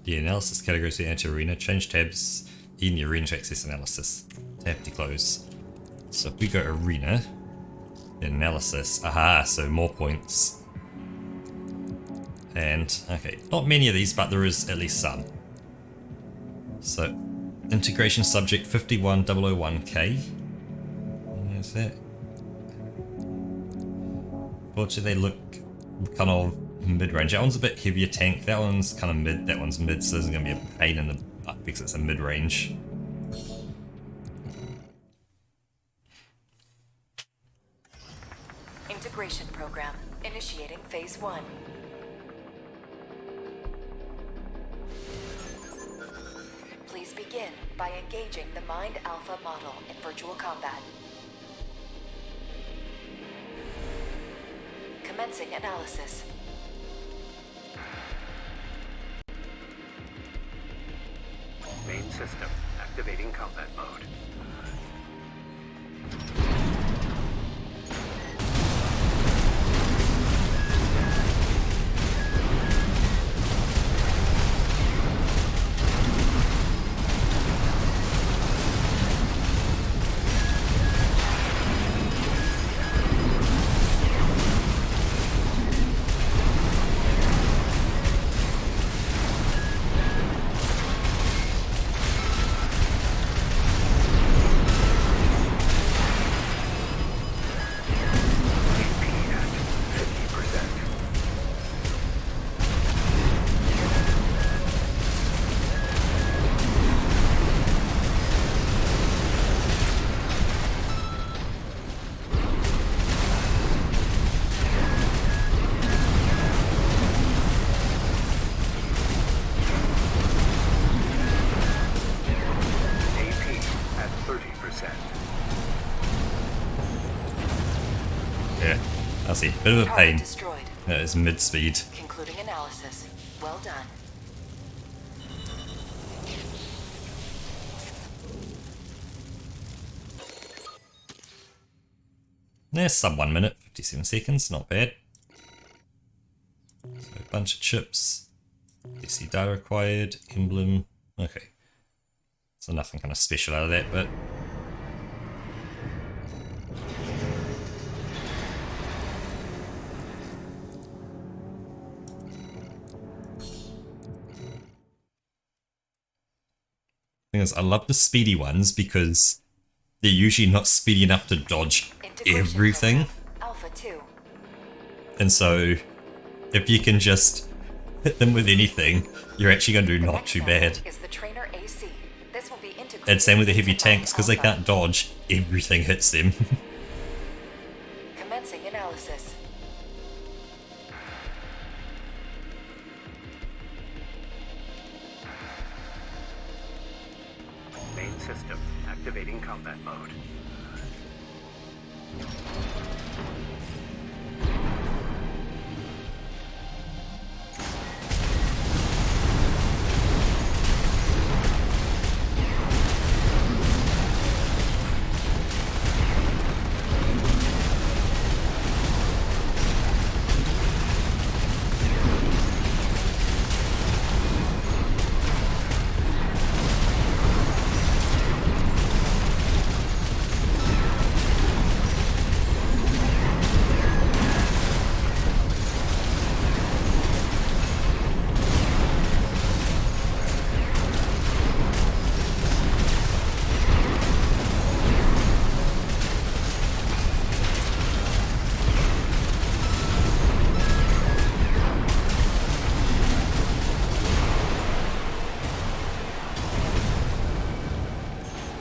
The analysis categories to enter arena. Change tabs in the arena to access analysis. Tab to close. So if we go arena, analysis. Aha, so more points. And, okay, not many of these, but there is at least some. So, integration subject 51001K. Is that? Fortunately, they look kind of mid-range. That one's a bit heavier tank. That one's kind of mid. That one's mid, so this is going to be a pain in the butt because it's a mid-range. Integration program initiating phase 1. Please begin by engaging the Mind Alpha model in virtual combat. Commencing analysis. Main system activating combat mode. Yeah, I see. Bit of a Target pain. destroyed. That is mid-speed. Concluding analysis. Well done. There's sub 1 minute, 57 seconds, not bad. So a bunch of chips. PC data required, emblem. Okay. So nothing kind of special out of that, but thing is, I love the speedy ones because they're usually not speedy enough to dodge everything. Alpha 2. And so, if you can just hit them with anything, you're actually going to do not too bad. Is the trainer AC. This will be integrated. And same with the heavy into tanks, because they Alpha. can't dodge, everything hits them. Commencing analysis. Main system activating combat mode.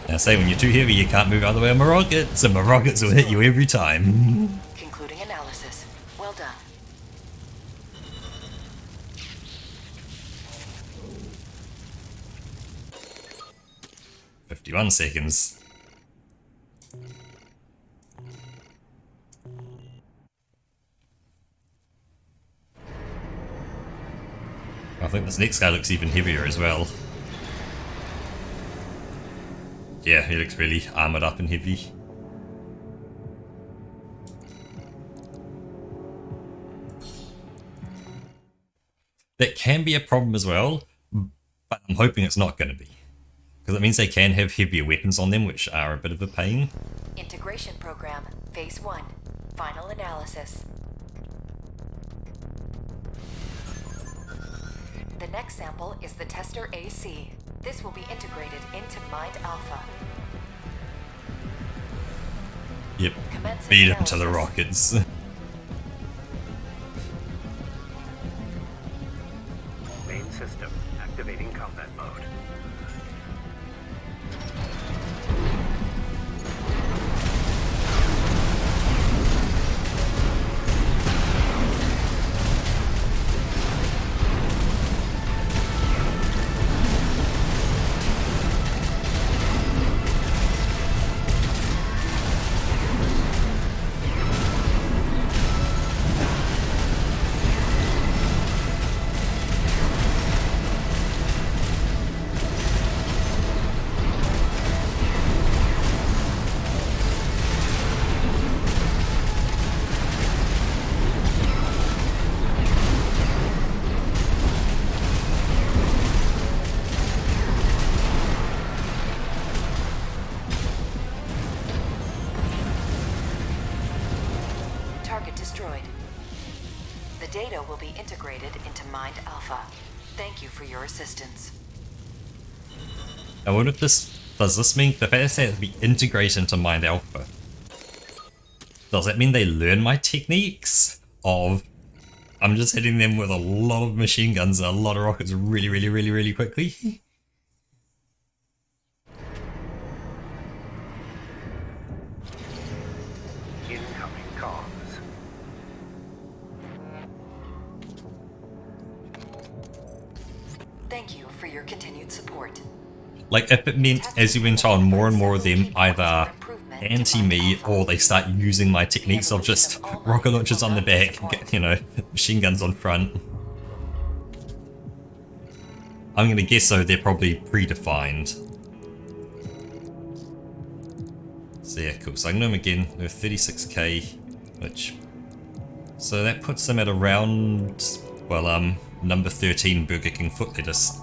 Now say when you're too heavy you can't move out of the way of my rockets, and my rockets will hit you every time. Concluding analysis. Well done. "51 seconds. I think this next guy looks even heavier as well. Yeah, he looks really armoured up and heavy. That can be a problem as well, but I'm hoping it's not going to be. Because it means they can have heavier weapons on them, which are a bit of a pain. Integration program. Phase 1. Final analysis. The next sample is the tester AC. This will be integrated into Mind Alpha. Yep, Commencing beat him to the analysis. rockets. Main system activating combat mode. Target destroyed. The data will be integrated into Mind Alpha. Thank you for your assistance. I wonder if does this mean the fact that it has to be integrated into Mind Alpha? Does that mean they learn my techniques of I'm just hitting them with a lot of machine guns and a lot of rockets really quickly? Incoming comms. Thank you for your continued support. Like, if it meant as you went on, more and more of them either anti-me or they start using my techniques of just rocket launchers on the back, you know, machine guns on front. I'm gonna guess so, they're probably predefined. So yeah, cool. So I can do them again. They're 36k, which... So that puts them at around, well, number 13 Burger King foot lettuce.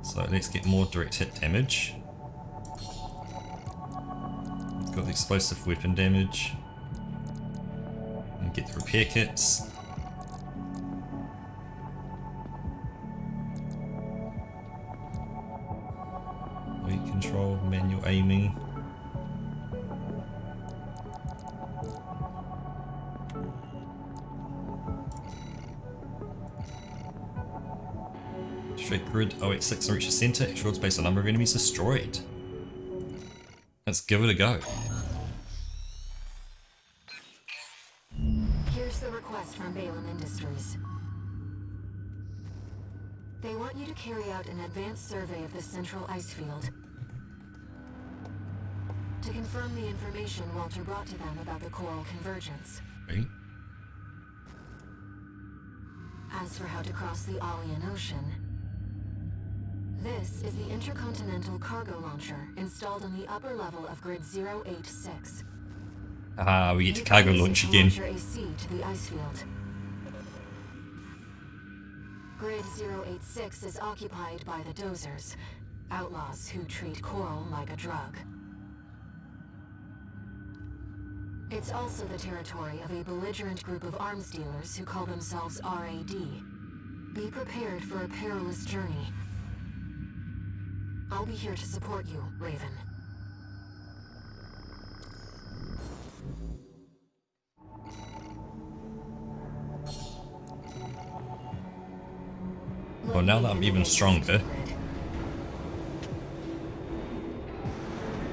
So let's get more direct hit damage. Got the explosive weapon damage. And get the repair kits. Weight control, manual aiming. Straight grid 086 and reach the center. It shields based on number of enemies destroyed. Let's give it a go. Here's the request from Balin Industries. They want you to carry out an advanced survey of the central ice field to confirm the information Walter brought to them about the coral convergence. Right. As for how to cross the Alien Ocean, this is the intercontinental cargo launcher installed on the upper level of grid 086. We get to cargo launch again. Launcher AC to the ice field. Grid 086 is occupied by the Dozers, outlaws who treat coral like a drug. It's also the territory of a belligerent group of arms dealers who call themselves RAD. Be prepared for a perilous journey. I'll be here to support you, Raven. Well, now that I'm even stronger.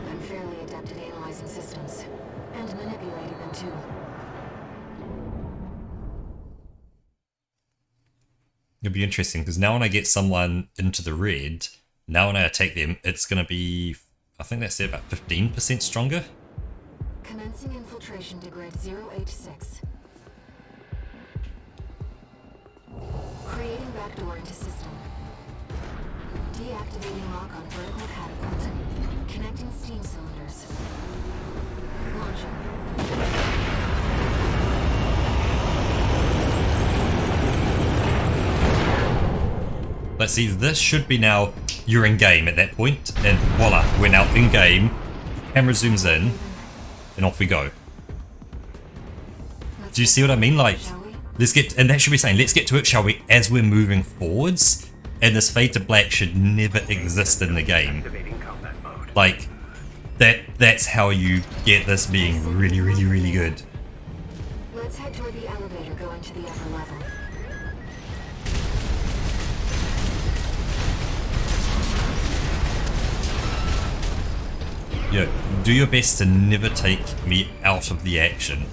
I'm fairly adept at analyzing systems, and manipulating them too. It'll be interesting, because now when I get someone into the red, now when I attack them, it's going to be, I think that's about 15% stronger. Commencing infiltration to grid 086. Creating backdoor into system. Deactivating lock on vertical catapult. Connecting steam cylinders. Launching. Let's see, this should be now, you're in game at that point, and voila, we're now in game. Camera zooms in, and off we go. Do you see what I mean? Like, let's get, and that should be saying, let's get to it, shall we, as we're moving forwards, and this fade to black should never exist in the game. Like, that's how you get this being really, really, really good. Let's head toward the elevator going to the upper level. Yo, do your best to never take me out of the action.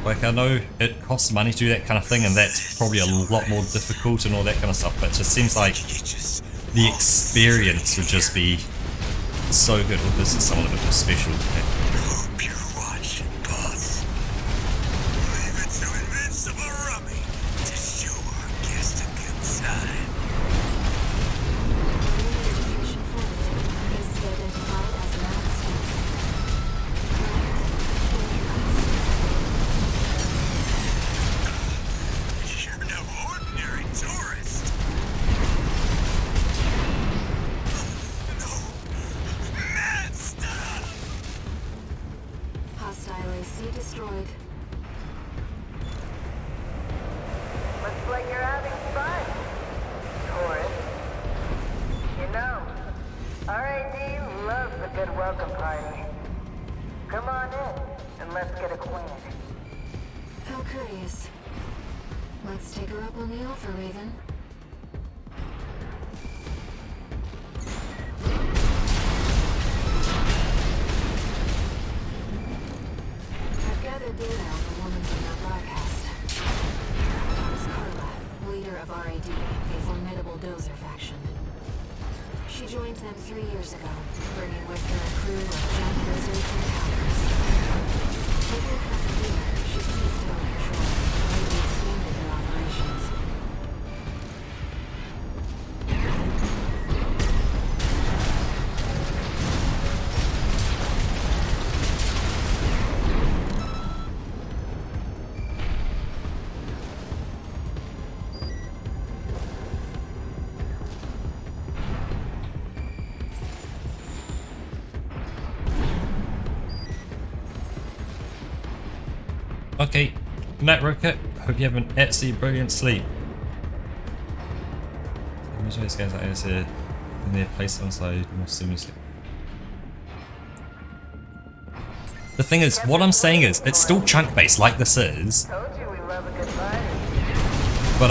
Like, I know it costs money to do that kind of thing, and that's probably a lot more difficult and all that kind of stuff, but it just seems like the experience would just be so good. Well, this is something a bit more special. Hope you're watching, boss. Leave it to Invincible Rummy to show our guest a good time. Identification forward is identified as an You're no ordinary tourist. No. Mad stuff. welcome party. Come on in, and let's get acquainted. How courteous. Let's take her up on the offer, Raven. I've gathered data on the woman from that broadcast. That was Carla, leader of RAD, a formidable dozer faction. She joined them 3 years ago, bringing with her a crew of junk dozers and powders. Taking half a year, she seized total control, greatly expanded her operations. Okay, good night, Rocket. Hope you have an absolutely brilliant sleep. Imagine these guys like in their place on side more seamlessly. The thing is, what I'm saying is, it's still chunk based like this is. Told you we love a good party. But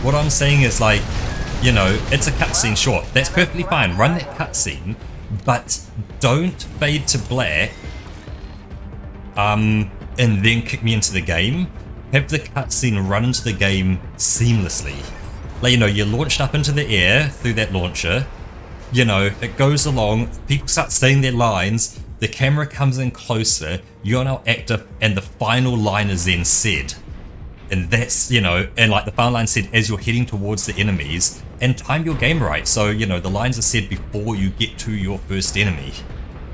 what I'm saying is, like, you know, it's a cutscene short. That's perfectly fine. Run that cutscene, but don't fade to black and then kick me into the game. Have the cutscene run into the game seamlessly. Like, you know, you're launched up into the air through that launcher. You know, it goes along, people start saying their lines, the camera comes in closer, you're now active, and the final line is then said. And that's, you know, and like the final line said as you're heading towards the enemies, and time your game right, so, you know, the lines are said before you get to your first enemy.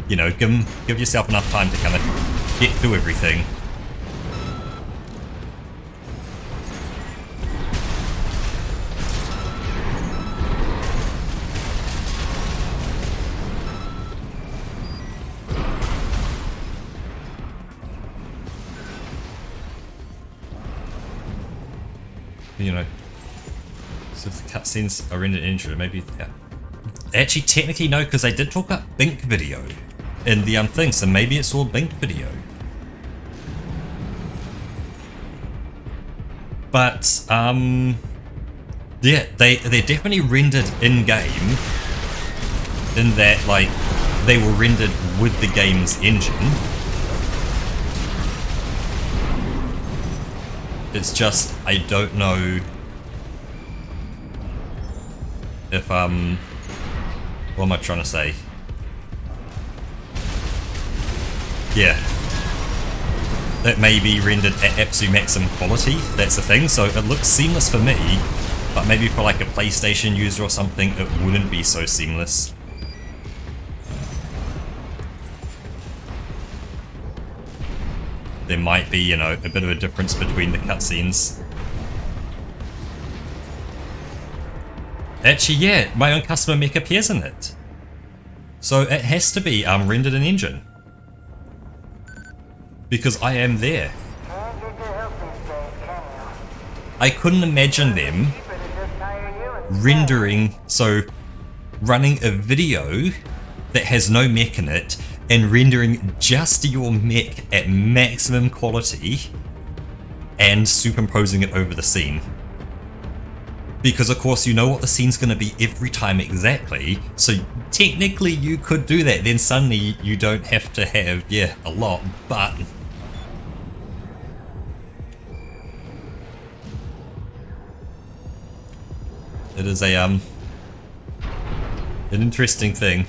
You know, give yourself enough time to kind of get through everything. You know, so if the cutscenes are in an intro, maybe, yeah. Actually, technically no, because they did talk about Bink video in the thing, so maybe it's all Bink video. But, yeah, they're definitely rendered in-game, in that, like, they were rendered with the game's engine. It's just, I don't know if, what am I trying to say? Yeah. That may be rendered at absolute maximum quality, that's the thing, so it looks seamless for me, but maybe for like a PlayStation user or something, it wouldn't be so seamless. There might be, you know, a bit of a difference between the cutscenes. Actually, yeah, my own customer mech appears in it. So it has to be rendered in engine. Because I am there. Can't get your help these days, can you? I couldn't imagine them Cheaper to just hire you and rendering, so running a video that has no mech in it and rendering just your mech at maximum quality and superimposing it over the scene. Because of course you know what the scene's going to be every time exactly, so technically you could do that, then suddenly you don't have to have, yeah, a lot, but... It is a, an interesting thing.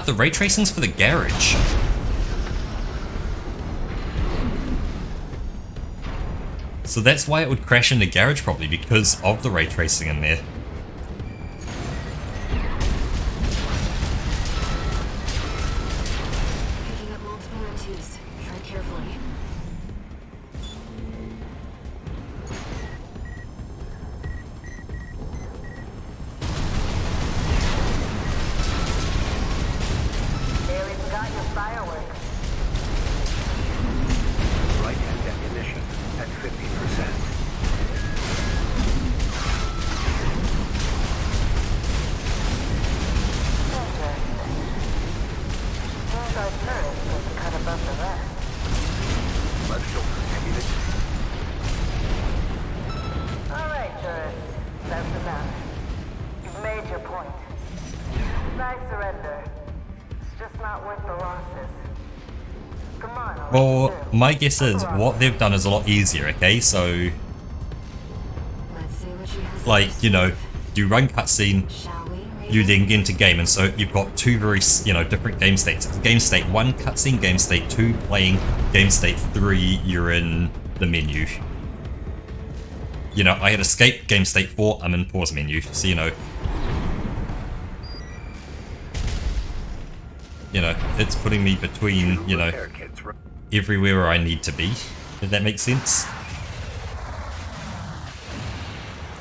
The ray tracing's for the garage. So that's why it would crash in the garage probably, because of the ray tracing in there. Picking up multiple M2s. Tread carefully. barely forgot your fireworks. Right-hand ammunition at 50%. outside tourists get to cut above the rest. Left shoulder ammunition. All right, tourists. That's enough. You've made your point. I surrender. It's just not worth the losses. Come on, I'll let you Well, through. my guess is what they've done is a lot easier, okay? So, Let's see what she has. like, you know, you run cutscene, Shall we? you then get into game, and so you've got two very, you know, different game states. Game state 1, cutscene game state 2, playing game state 3, you're in the menu. You know, I had escape game state 4, I'm in pause menu, so you know, it's putting me between, you know, Repair kits. everywhere where I need to be, if that makes sense.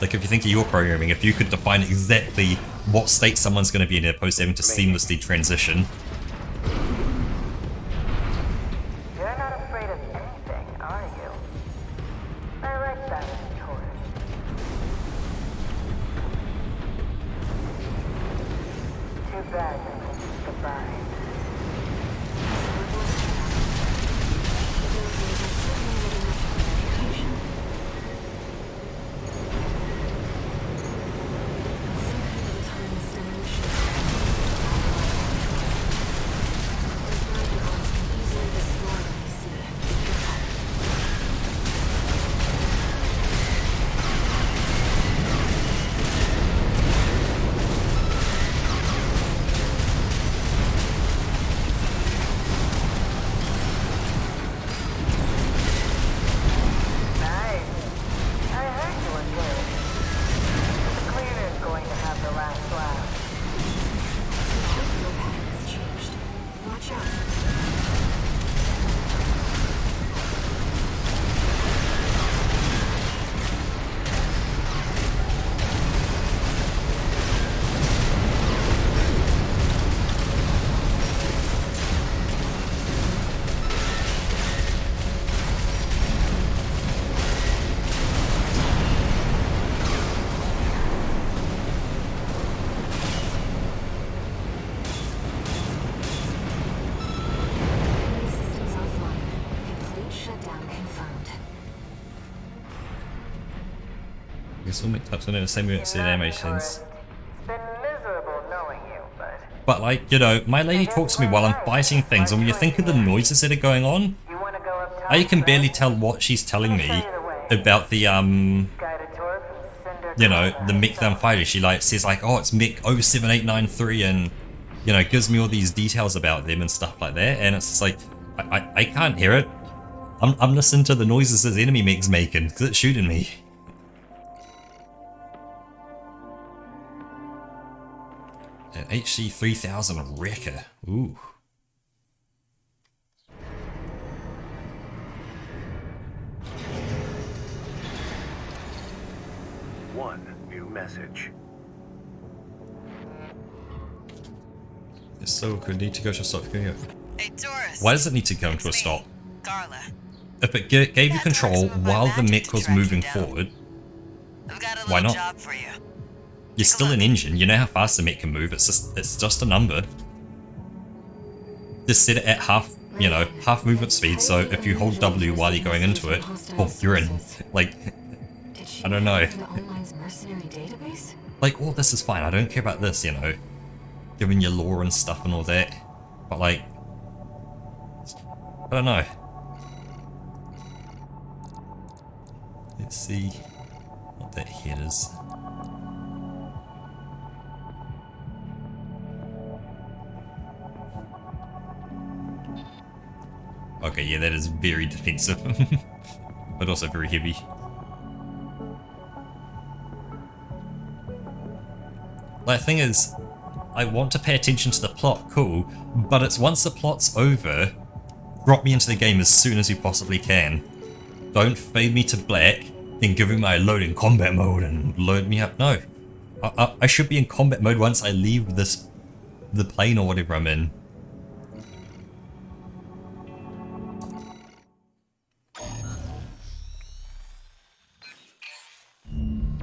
Like, if you think of your programming, if you could define exactly what state someone's going to be in opposed to having to seamlessly transition. You're not afraid of anything, are you? I like that as a tourist. Too bad they won't say goodbye. Nice. I heard you were good. The cleaner's going to have the last laugh. Watch out. Enemy systems offline. Complete shutdown confirmed. I guess we'll make touch on it the same way it's in animations. It's been miserable knowing you, But like, you know, my lady talks to me while I'm fighting things, and when you think of the noises that are going on, you want to go up top? I can barely tell what she's telling me about the, Guided tour from Cinder you know, the Mech them fighter. She like says like, oh, it's Mech 07893, and, you know, gives me all these details about them and stuff like that, and it's just like, I can't hear it. I'm listening to the noises this enemy mech's making, because it's shooting me. An HC3000 Wrecker. Ooh. One new message. So could need to go to a stop. Can you go? Hey, tourist. Why does it need to come It's to a me, stop? Carla. If it gave you Got control to work some of my while the magic mech to was track you moving down. forward, I've got a Why little not? job for you. you're still an engine. You know how fast the mech can move. It's just a number. Just set it at half, you know, half movement speed. So if you hold W while you're going into it, oh, you're in. Like, Did she I don't know. hack into Online's mercenary database? like, oh, this is fine. I don't care about this, you know, giving you lore and stuff and all that. But like, I don't know. Let's see what that head is. Okay, yeah, that is very defensive, but also very heavy. Like, the thing is, I want to pay attention to the plot, cool, but it's once the plot's over, drop me into the game as soon as you possibly can. Don't fade me to black, then give me my load in combat mode and load me up. No, I should be in combat mode once I leave the plane or whatever I'm in.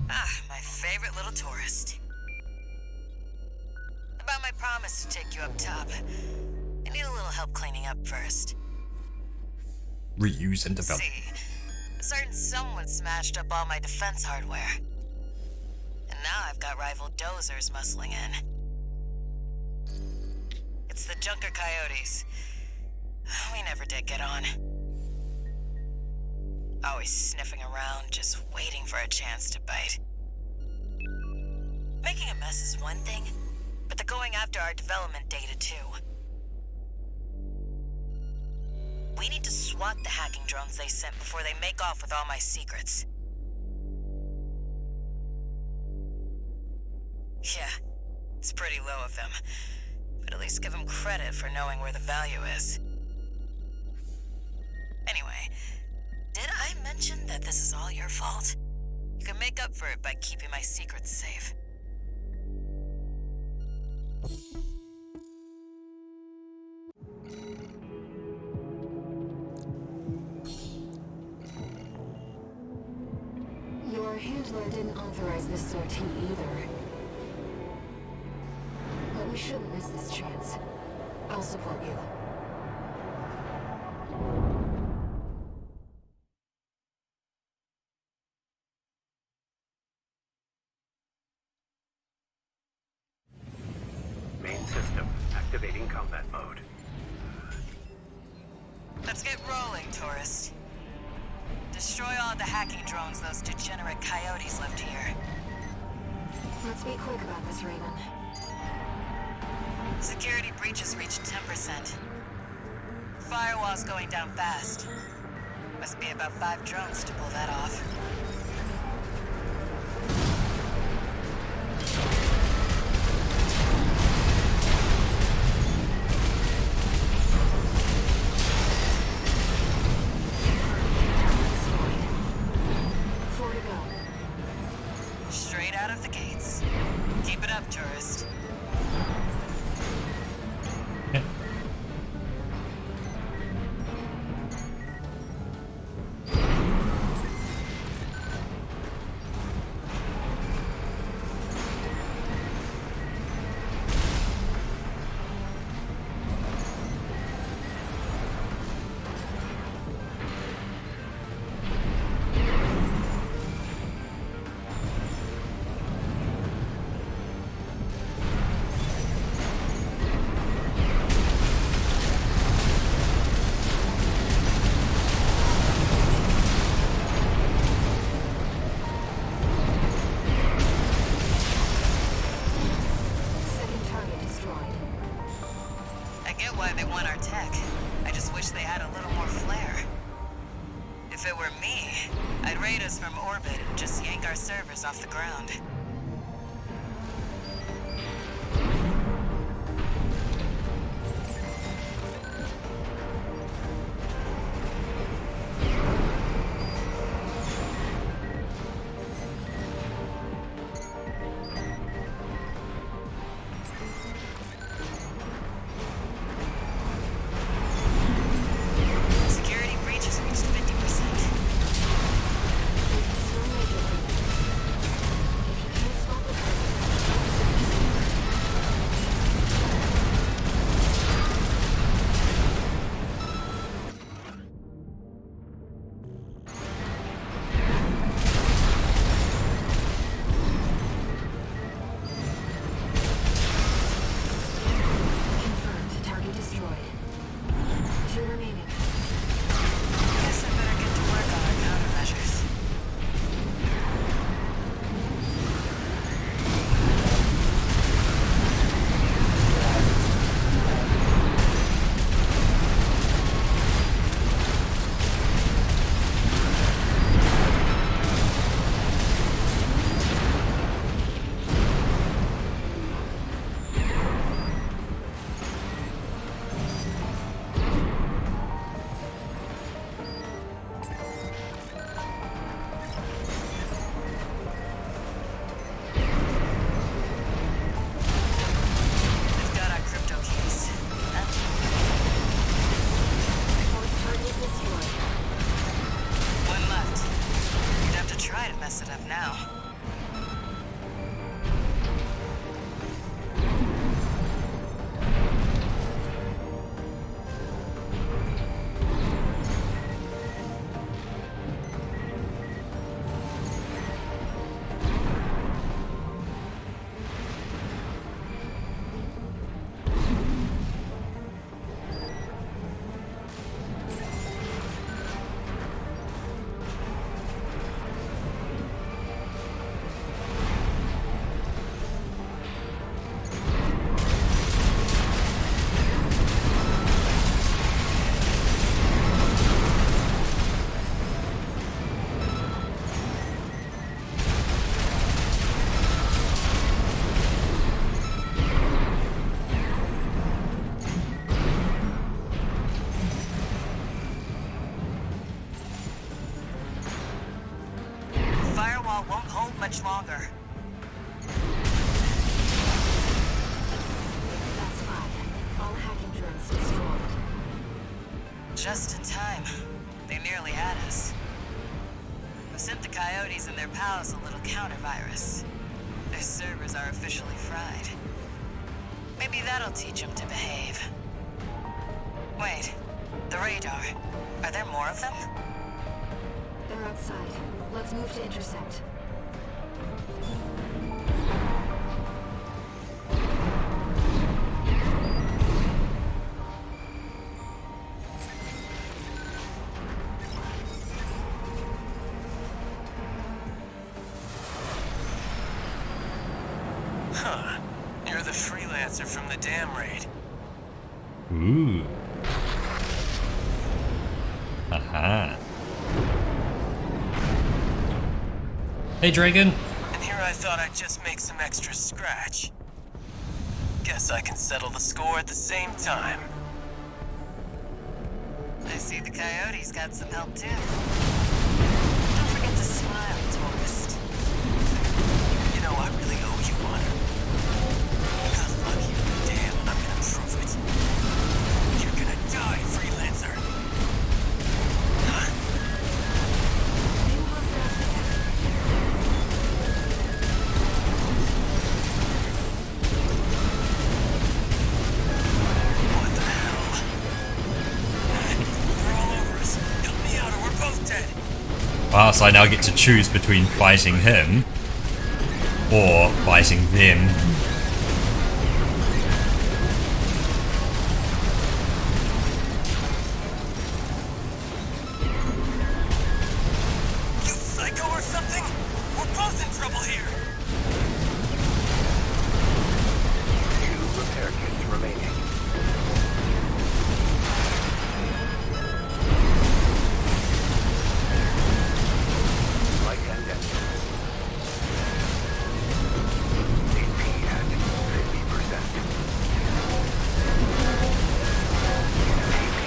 Ah, my favorite little tourist. About my promise to take you up top. I need a little help cleaning up first. Reuse and develop. See, a certain someone smashed up all my defense hardware. And now I've got rival dozers muscling in. It's the Junker Coyotes. We never did get on. Always sniffing around, just waiting for a chance to bite. Making a mess is one thing, but they're going after our development data too. We need to swat the hacking drones they sent before they make off with all my secrets. Yeah, it's pretty low of them, but at least give them credit for knowing where the value is. Anyway, did I mention that this is all your fault? You can make up for it by keeping my secrets safe. Your handler didn't authorize this sortie either. But we shouldn't miss this chance. I'll support you. Main system activating combat mode. Let's get rolling, tourist. Destroy all the hacking drones those degenerate coyotes left here. Let's be quick about this, Raven. Security breaches reached 10%. Firewall's going down fast. Must be about 5 drones to pull that off. Four to go. Straight out of the gates. Keep it up, tourist. Second target destroyed. I get why they want our tech. I just wish they had a little more flair. If it were me, I'd raid us from orbit and just yank our servers off the ground. Security breaches reached 50%. Still major. If you much longer. That's 5. All hacking drones destroyed. Just in time. They nearly had us. I've sent the Coyotes and their pals a little counter-virus. Their servers are officially fried. Maybe that'll teach them to behave. Wait, the radar. Are there more of them? They're outside. Let's move to intercept. Huh. You're the freelancer from the dam raid. Ooh. Aha. Hey, Dragon. And here I thought I'd just make some extra scratch. Guess I can settle the score at the same time. I see the Coyotes got some help too. Don't forget to smile, tourist. You know, I really owe you one. You got lucky on the dam, and I'm gonna prove it. You're gonna die, freelancer. Huh? New hostiles detected. What the hell? They're all over us. Help me out or we're both dead. Ah, so I now get to choose between fighting him or fighting them. You psycho or something? We're both in trouble here. 2 repair kits remaining. Light and engine. AP at 50%. AP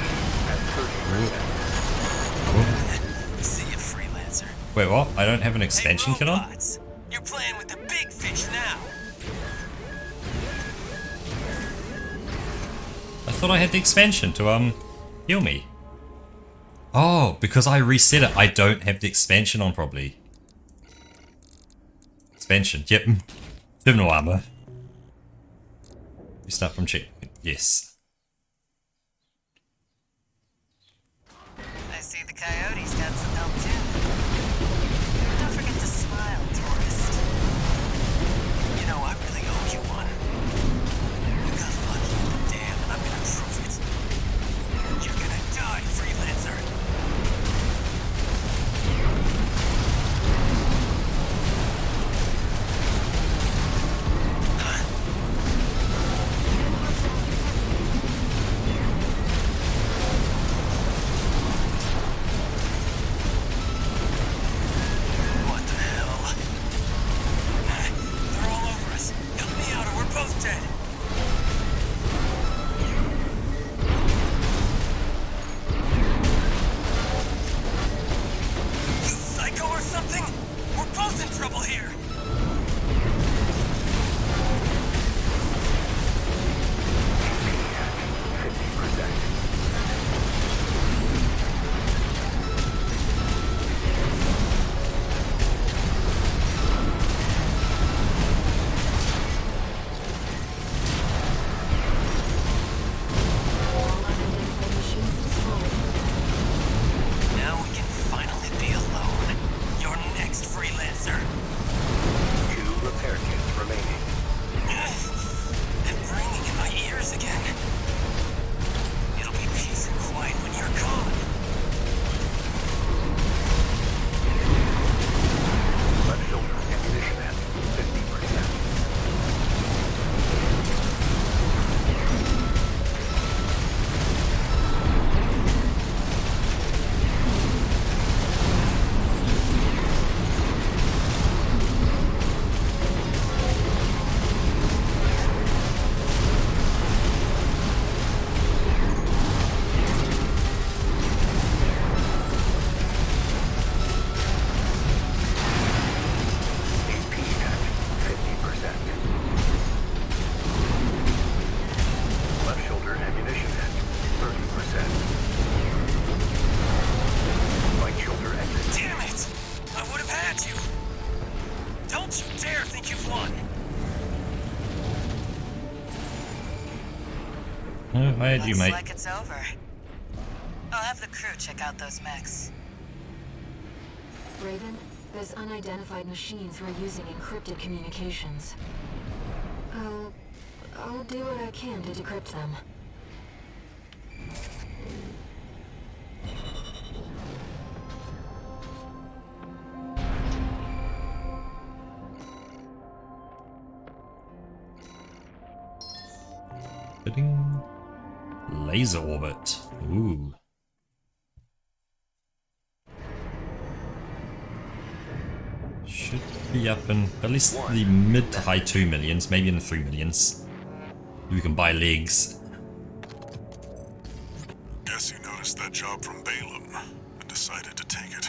at 30%. See ya, freelancer. Wait, what? I don't have an expansion kit on? robots. You're playing with the big fish now. I thought I had the expansion to, heal me. Oh, because I reset it, I don't have the expansion on probably. Expansion, yep. Terminal armor. You start from checkpoint, yes. I see the Coyotes got some help too. Don't forget to smile, tourist. You know, I really owe you one. You got lucky on the dam, and I'm gonna prove it. You're gonna die, freelancer. Oh, I had you, Looks mate. like it's over. I'll have the crew check out those mechs. Raven, those unidentified machines were using encrypted communications. I'll do what I can to decrypt them. Ding. Laser orbit. Ooh. Should be up in at least the mid to high 2 millions, maybe in the 3 millions. We can buy legs. Guess you noticed that job from Balaam and decided to take it.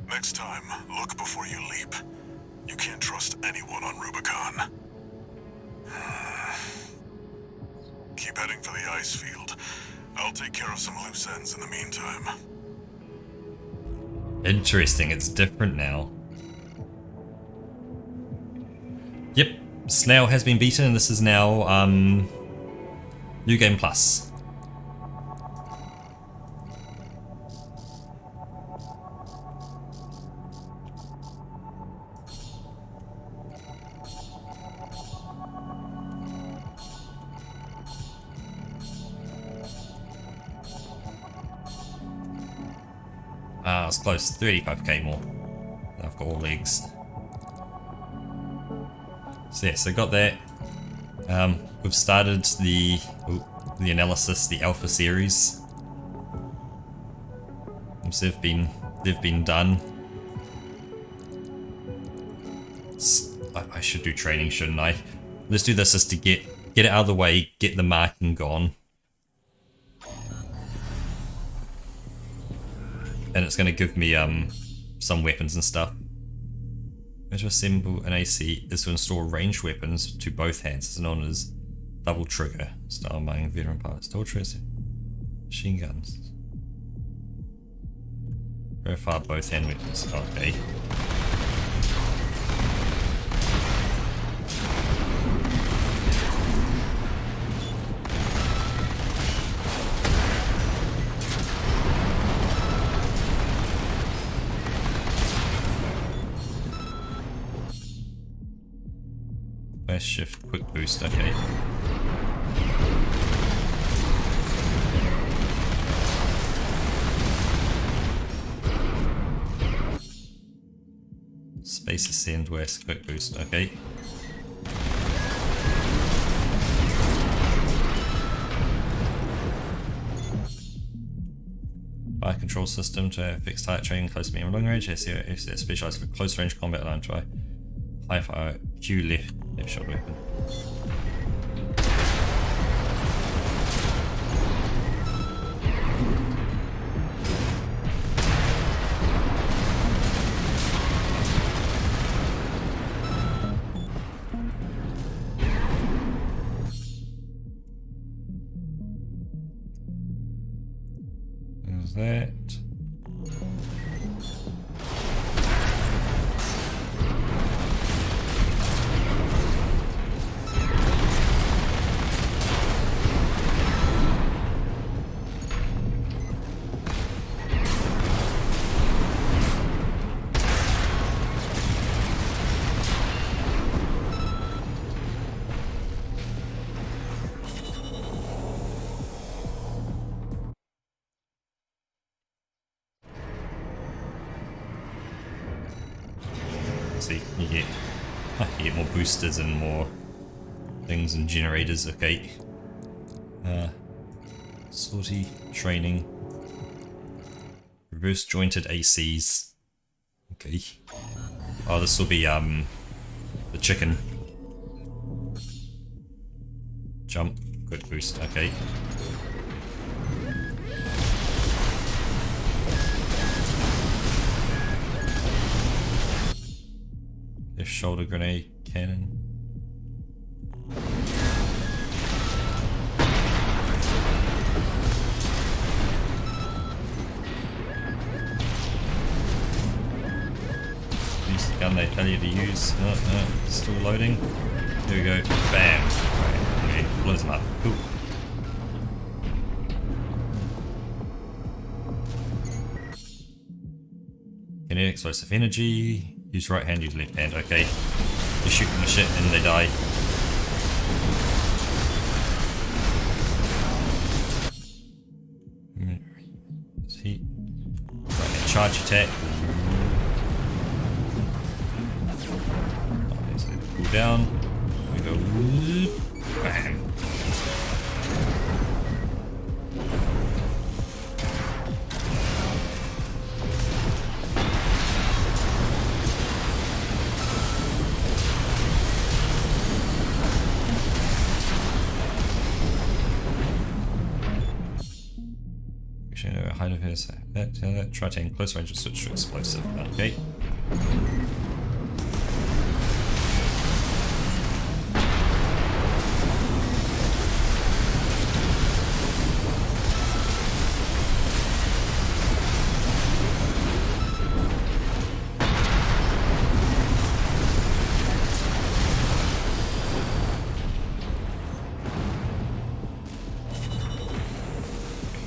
Next time, look before you leap. You can't trust anyone on Rubicon. Keep heading for the ice field. I'll take care of some loose ends in the meantime. Interesting, it's different now. Yep, Snail has been beaten and this is now New Game Plus. It's close, 35k more. I've got all legs. So yes, I got that. We've started the analysis, the alpha series. So they've been done. I should do training, shouldn't I? Let's do this just to get it out of the way, get the marking gone. And it's going to give me some weapons and stuff. How to assemble an AC is to install ranged weapons to both hands. It's known as double trigger. Style among veteran pilots. Double trigger. Machine guns. Very far both hand weapons. Okay. Shift, quick boost, okay. Space ascend west, quick boost, okay. Fire control system to fix target training close to medium long range. SEO specialized for close range combat line try. High fire Q left shot weapon. There's that. See, you get more boosters and more things and generators, okay. Sortie, training. Reverse jointed ACs. Okay. Oh, this will be the chicken. Jump, quick boost, okay. Left shoulder grenade cannon. Use the gun they tell you to use. No, still loading. Here we go. Bam. Right, okay, blows them up. Cool. Kinetic explosive energy. Use right hand, use left hand. Okay. You shoot them the shit and they die. See? Right hand charge attack. Okay, so they cool down. We go. Bam. Height of his that try to aim close range and switch to explosive. Okay.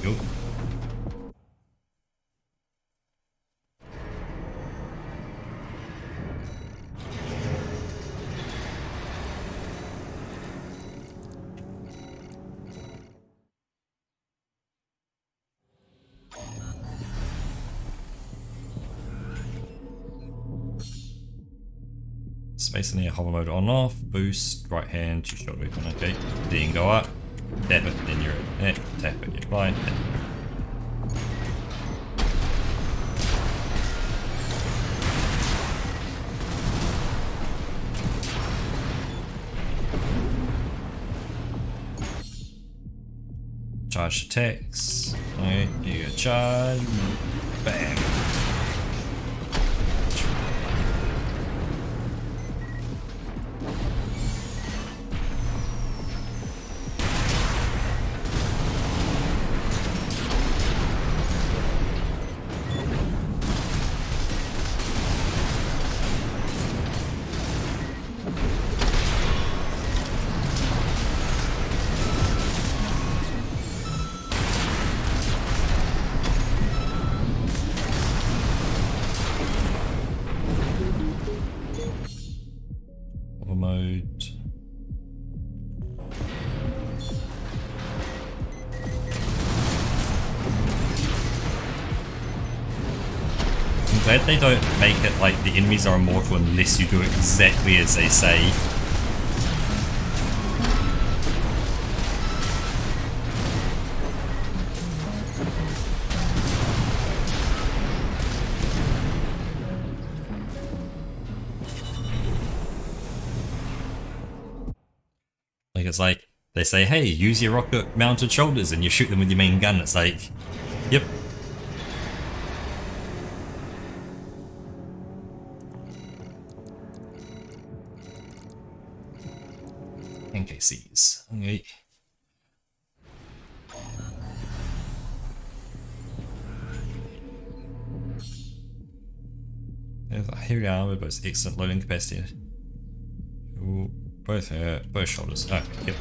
There you go. Space in the hover mode on off, boost, right hand, 2 shot weapon, okay. Then go up, tap it, then you're at, tap it, you're fine. Charge attacks, okay, you get charge, bam. Mode. I'm glad they don't make it like the enemies are immortal unless you do exactly as they say. It's like, they say, hey, use your rocket mounted shoulders and you shoot them with your main gun. It's like, yep. NKCs. Okay. There's a heavy armor, but it's excellent loading capacity. Ooh. Both shoulders. Okay, yep.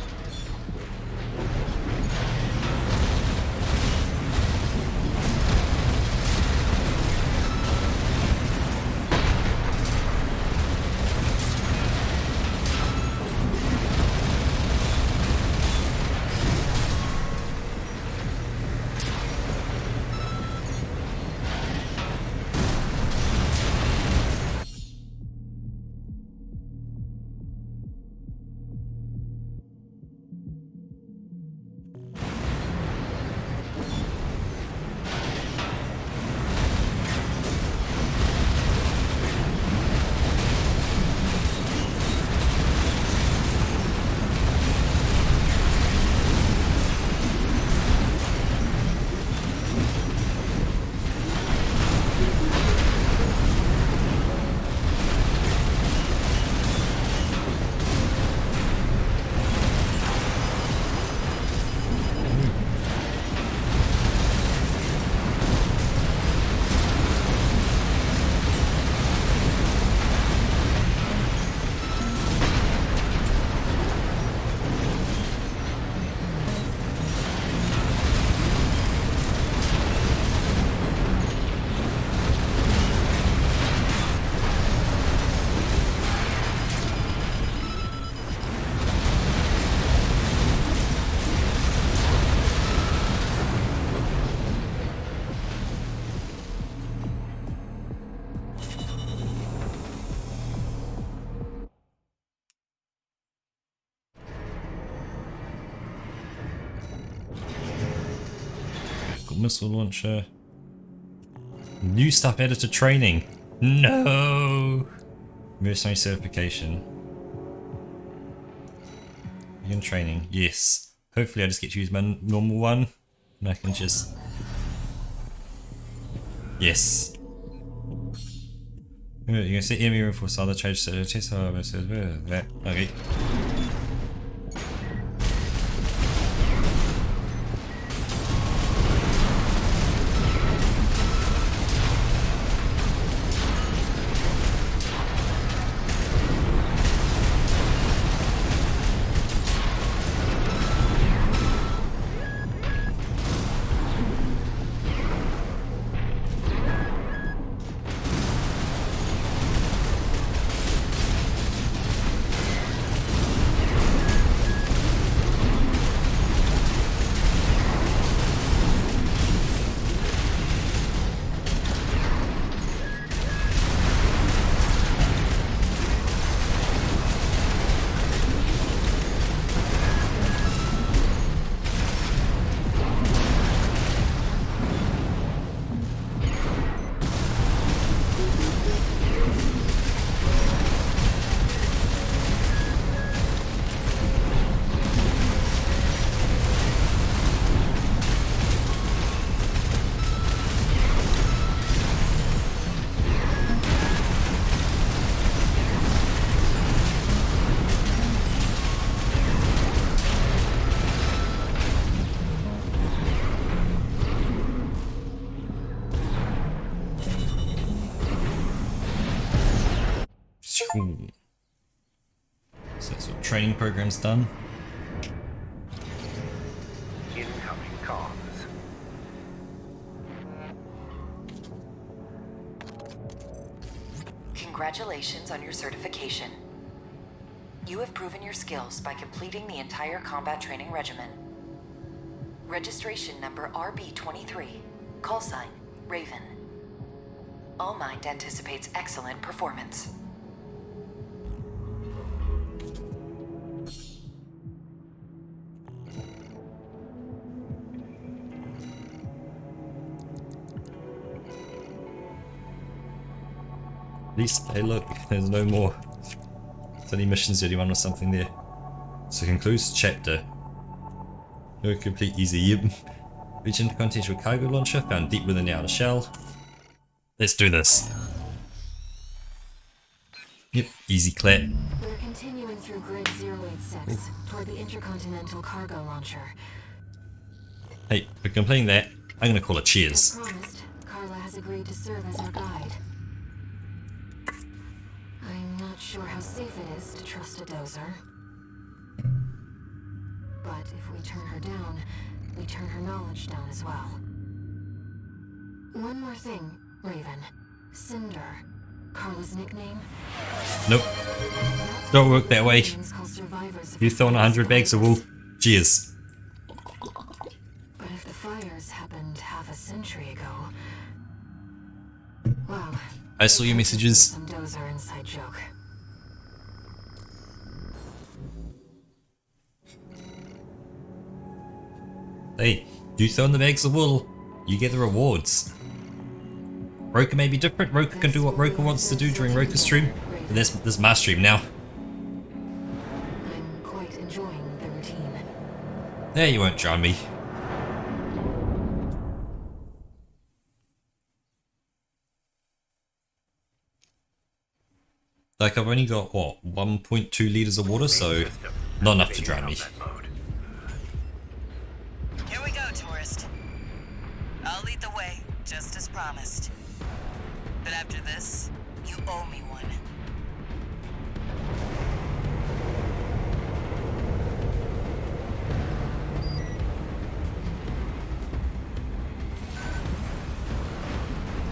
tactical missile launcher. New stuff added to training. No! Mercenary certification. Begin training. Yes. Hopefully I just get to use my normal one. And I can just... Yes. You can see enemy reinforced other change to test that. Okay. Cool. So that's what training program's done. Incoming comms. Congratulations on your certification. You have proven your skills by completing the entire combat training regimen. Registration number RB23. Call sign, Raven. All Mind anticipates excellent performance. At least, hey look, there's no more. It's only missions 31 or something there. So concludes chapter. No complete easy. Yep. Reach intercontinental cargo launcher found deep within the outer shell. Let's do this. Yep, easy clap. We're continuing through grid 086 toward the intercontinental cargo launcher. Hey, for completing that, I'm gonna call it As cheers. promised, Carla has agreed to serve as our guide. I'm not sure how safe it is to trust a dozer. But if we turn her down, we turn her knowledge down as well. One more thing, Raven. Cinder. Carla's nickname? Nope. Don't work that way. Humans call survivors You throwing 100 bags of wool. Cheers. But if the fires happened half a century ago... Well... I saw your messages. Some dozer inside joke. Hey, you throw in the bags of wool, you get the rewards. Roka may be different. Roka can do what Roka wants to do during Roka's stream. And this is my stream now. I'm quite enjoying the routine. There, you won't drown me. Like, I've only got, what, 1.2 litres of water, so not enough to drown me. Here we go, tourist. I'll lead the way, just as promised. But after this, you owe me one.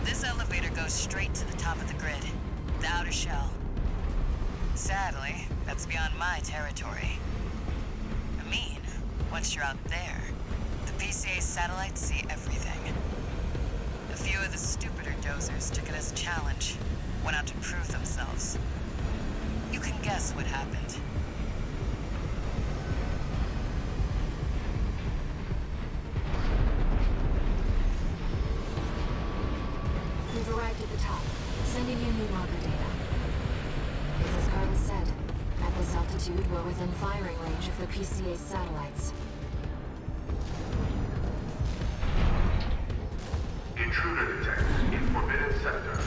This elevator goes straight to the top of the grid, the outer shell. Sadly, that's beyond my territory. I mean, once you're out there, the PCA satellites see everything. A few of the stupider dozers took it as a challenge, went out to prove themselves. You can guess what happened. new marker data. It's as Carla said. At this altitude, we're within firing range of the PCA's satellites. Intruder detected in forbidden sector.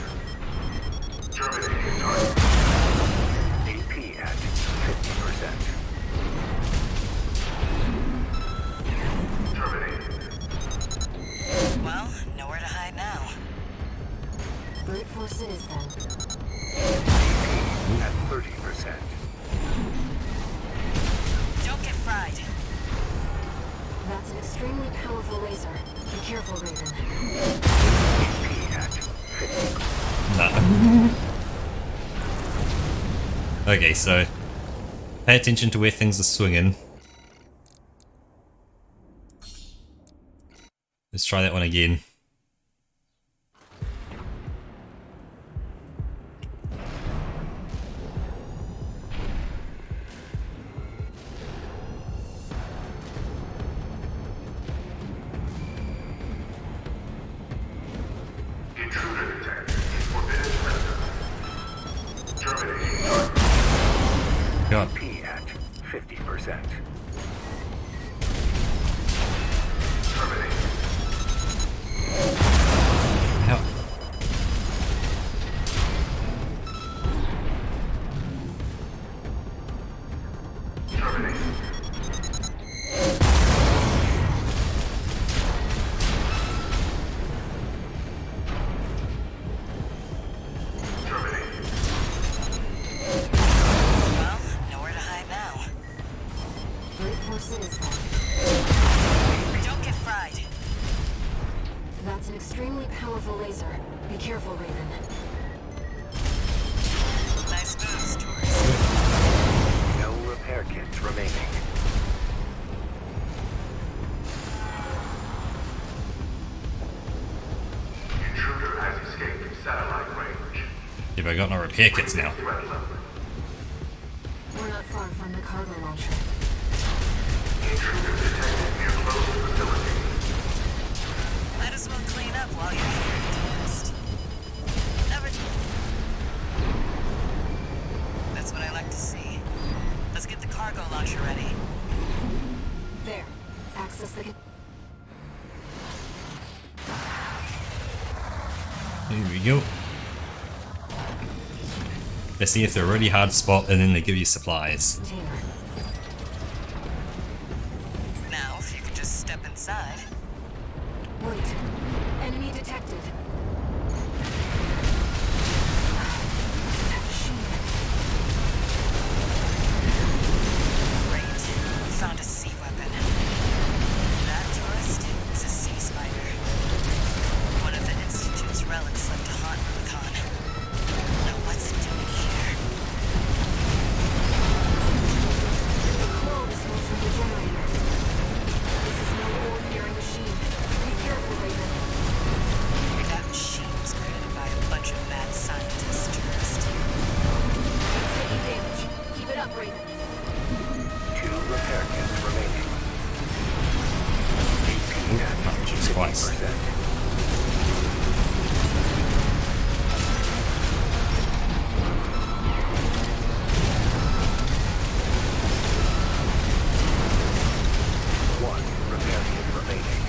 Terminating target. AP at 50%. Terminated. Well, nowhere to hide now. Brute force it is then. At 30%. Don't get fried. That's an extremely powerful laser. Be careful, Raven. AP at 50%. Nah. Okay, so pay attention to where things are swinging. Let's try that one again. Intruder detected in forbidden sector. Terminating target. God. AP at 50%. Terminated. How? Terminated. Terminated. Well, nowhere to hide now. Brute force it is then. Don't get fried. That's an extremely powerful laser. Be careful, Raven. Nice moves, tourist. No repair kits remaining. Intruder has escaped satellite range. Yeah, but I got no repair kits now. Threat level. We're not far from the cargo launcher. Intruder detected near closed facility. Might as well clean up while you're here, tourist. Never. That's what I like to see. Let's get the cargo launcher ready. There. Access the... Here we go. Let's see if they're a really hard spot and then they give you supplies. container. Now, if you could just step inside. Wait. Enemy detected. That machine. Great. Found a sea weapon. That tourist is a sea spider. One of the Institute's relics left to haunt Rubicon. Now what's it doing here? The claw is from the generator. This is no ordinary machine. Be careful, Raven. That machine was created by a bunch of mad scientists, tourist. It's taking damage. Keep it up, Raven. 2 repair kits remaining. AP Oh, just twice. at 50%. One repair kit remaining.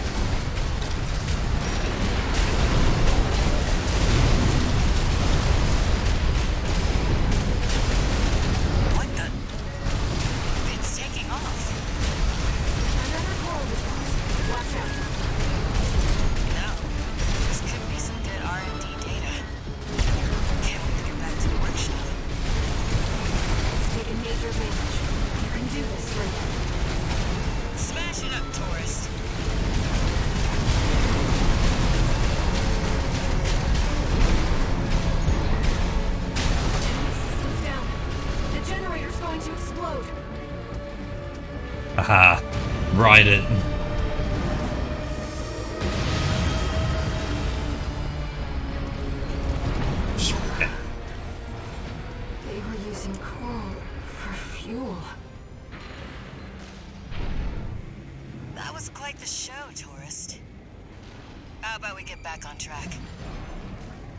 What the? It's taking off. Another claw is lost. Watch out. You know, this could be some good R&D data. Can't wait to get back to the workshop. It's taken major damage. You can do this, Raven. Smash it up, tourist. Systems down. The generator's going to explode. Haha. Ride it. They were using coal for fuel. That was quite the show, tourist. How about we get back on track?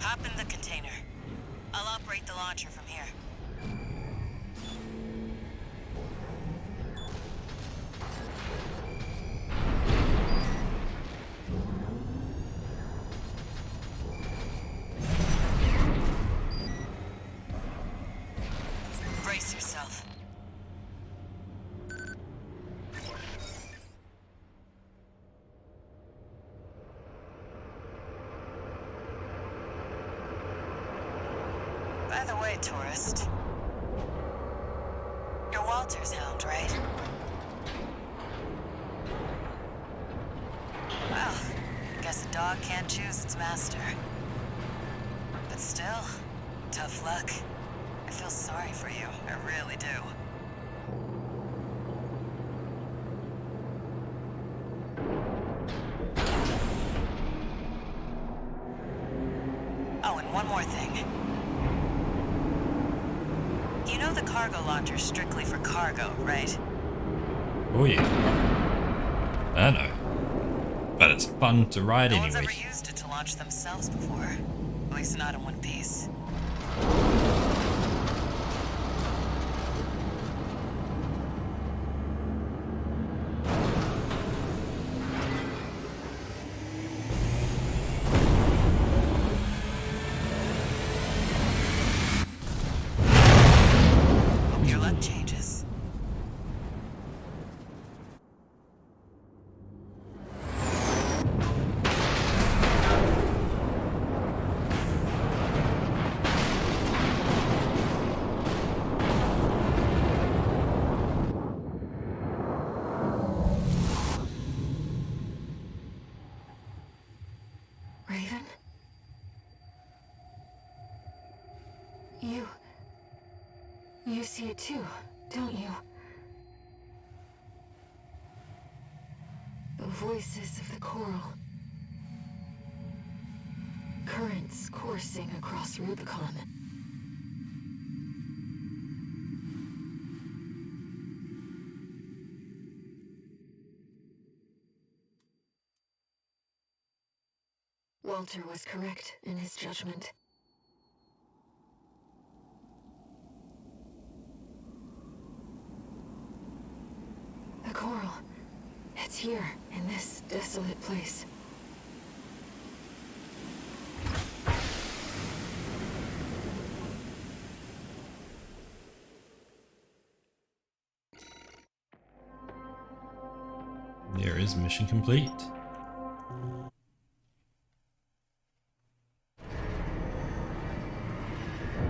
Hop in the container. I'll operate the launcher from here. Brace yourself. By the way, tourist, you're Walter's hound, right? Well, guess a dog can't choose its master. But still, tough luck. I feel sorry for you, I really do. Oh, and one more thing. You know the cargo launcher's strictly for cargo, right? Oh yeah. I know. But it's fun to ride No one's anyway. ever used it to launch themselves before. At least not in one piece. Hope your luck changes. Raven? You see it too, don't you? The voices of the coral. Currents coursing across Rubicon. Walter was correct in his judgment. The coral. It's here, in this desolate place. There is mission complete.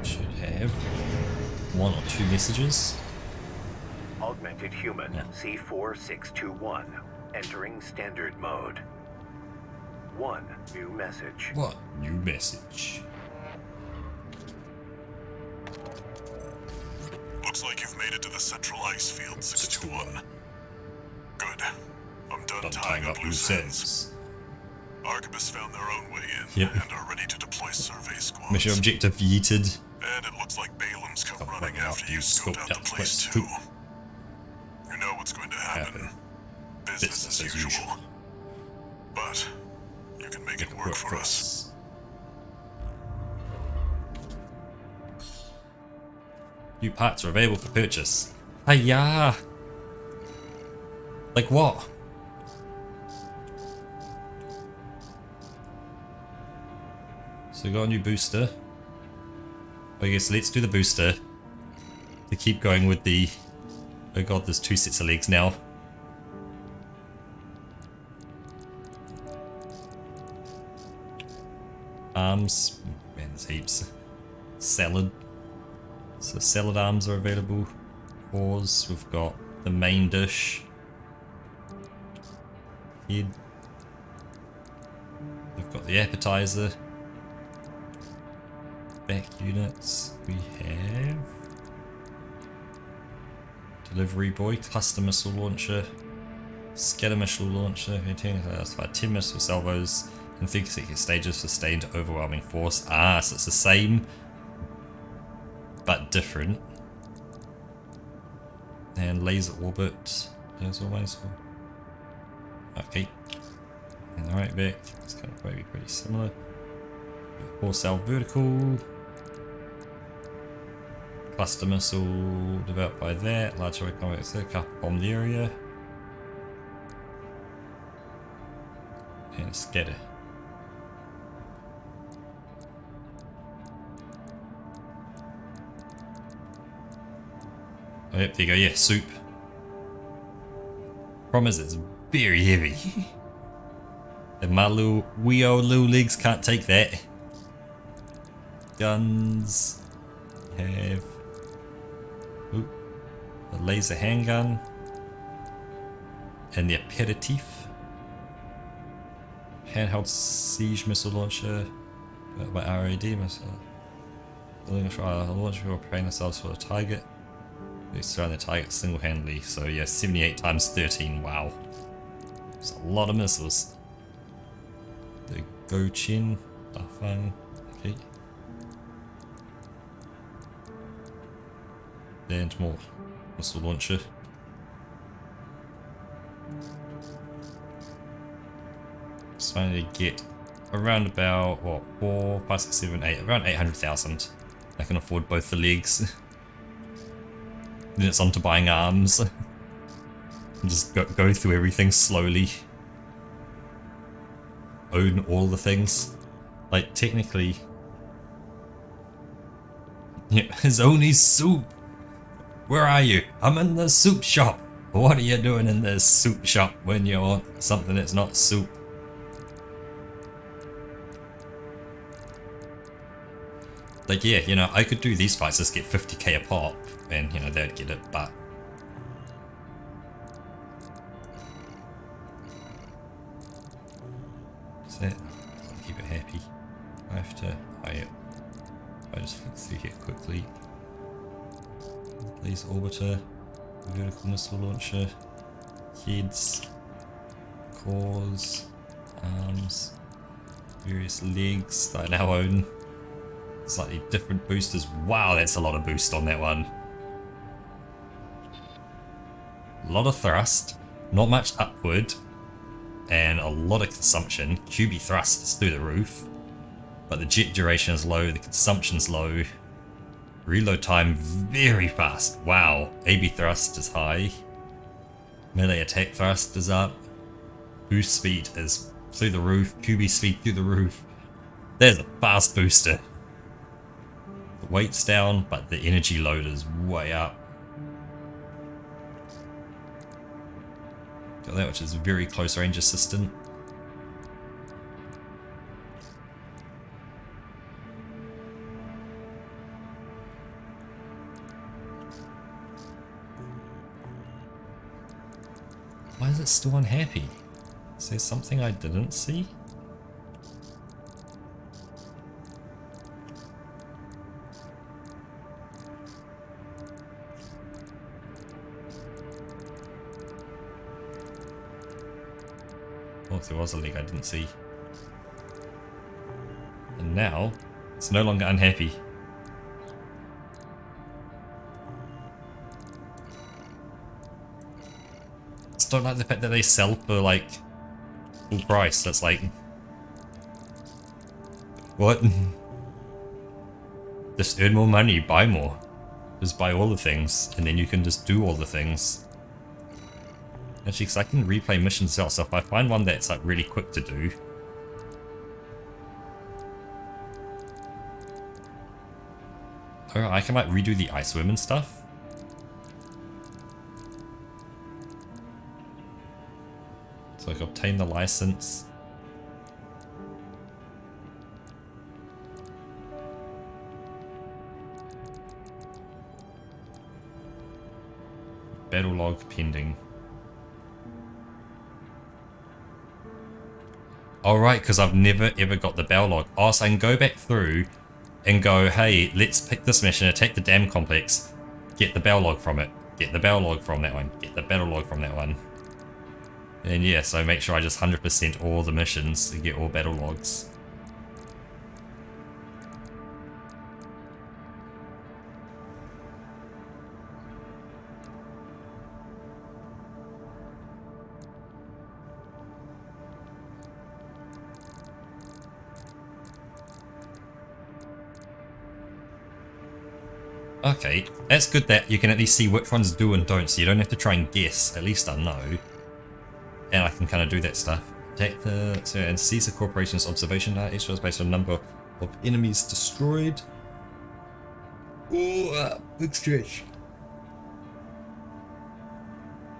Should have one or two messages. Augmented human Yeah. C4621. Entering standard mode. 1 new message. What? New message. Looks like you've made it to the central ice field, 621. Good. I'm done Done tying up loose ends. ends. Arquebus found their own way in Yep. and are ready to deploy survey squads. Mission objective yeeted. And it looks like Balem's come Come running running after you scoped out the place too. too. You know what's going to happen. Business as usual. But you can make it work for us. New parts are available for purchase. Hiya! Like what? So we got a new booster. I guess let's do the booster. To keep going with the... Oh god, there's 2 sets of legs now. Arms. Man, there's heaps. Salad. So salad arms are available. Paws. We've got the main dish. Head. We've got the appetizer. Back units. We have delivery boy, cluster missile launcher, scatter missile launcher, 10 missile salvos, and 3 consecutive stages sustained overwhelming force. Ah, so it's the same but different. And laser orbit. There's always okay. And the right back. It's kind of probably pretty similar. 4 cell vertical. Cluster missile developed by that. Large economic circuit bomb the area. And scatter. Oh, yep, there you go. Yeah, soup. Problem is, it's very heavy. And my little wee old little legs can't take that. Guns. Have. Ooh, a laser handgun. And the aperitif. Handheld siege missile launcher. By RAD missile. Launch before preparing themselves for the target. They surround the target single-handedly. So yeah, 78 times 13. Wow. It's a lot of missiles. The Go Chin. Dafang. Okay. And more missile launcher. Just trying to get around about what 4, 5, 6, 7, 8, around 800,000. I can afford both the legs. Then it's on to buying arms. And just go through everything slowly. Own all the things. Like technically, yeah, it's only soup. Where are you? I'm in the soup shop. What are you doing in this soup shop when you want something that's not soup? Like, yeah, you know, I could do these fights, just get 50k a pop, and, you know, they'd get it, but... That's it. Keep it happy. I have to... I just flick through here quickly. Laser orbiter, vertical missile launcher, heads, cores, arms, various legs that I now own. Slightly different boosters. Wow, that's a lot of boost on that one. A lot of thrust, not much upward, and a lot of consumption. QB thrust is through the roof, but the jet duration is low, the consumption's low. Reload time very fast. Wow, AB thrust is high. Melee attack thrust is up. Boost speed is through the roof. QB speed through the roof. There's a fast booster. The weight's down, but the energy load is way up. Got that, which is a very close range assistant. Why is it still unhappy? Is there something I didn't see? Oh, there was a leg I didn't see. And now, it's no longer unhappy. I don't like the fact that they sell for like full price. That's like, what? Just earn more money, buy more. Just buy all the things, and then you can just do all the things. Actually, because I can replay missions out, so if I find one that's like really quick to do. Oh, I can like redo the ice worm and stuff. So I can obtain the license. Battle log pending. Alright, because I've never ever got the battle log. Oh, so I can go back through and go, hey, let's pick this mission, attack the dam complex, get the battle log from it, get the battle log from that one, get the battle log from that one. And yeah, so make sure I just 100% all the missions and get all battle logs. Okay, that's good that you can at least see which ones do and don't, so you don't have to try and guess. At least I know. And I can kind of do that stuff. Attack the... So, and seize the corporation's observation data. Each was based on number of enemies destroyed. Ooh, big stretch.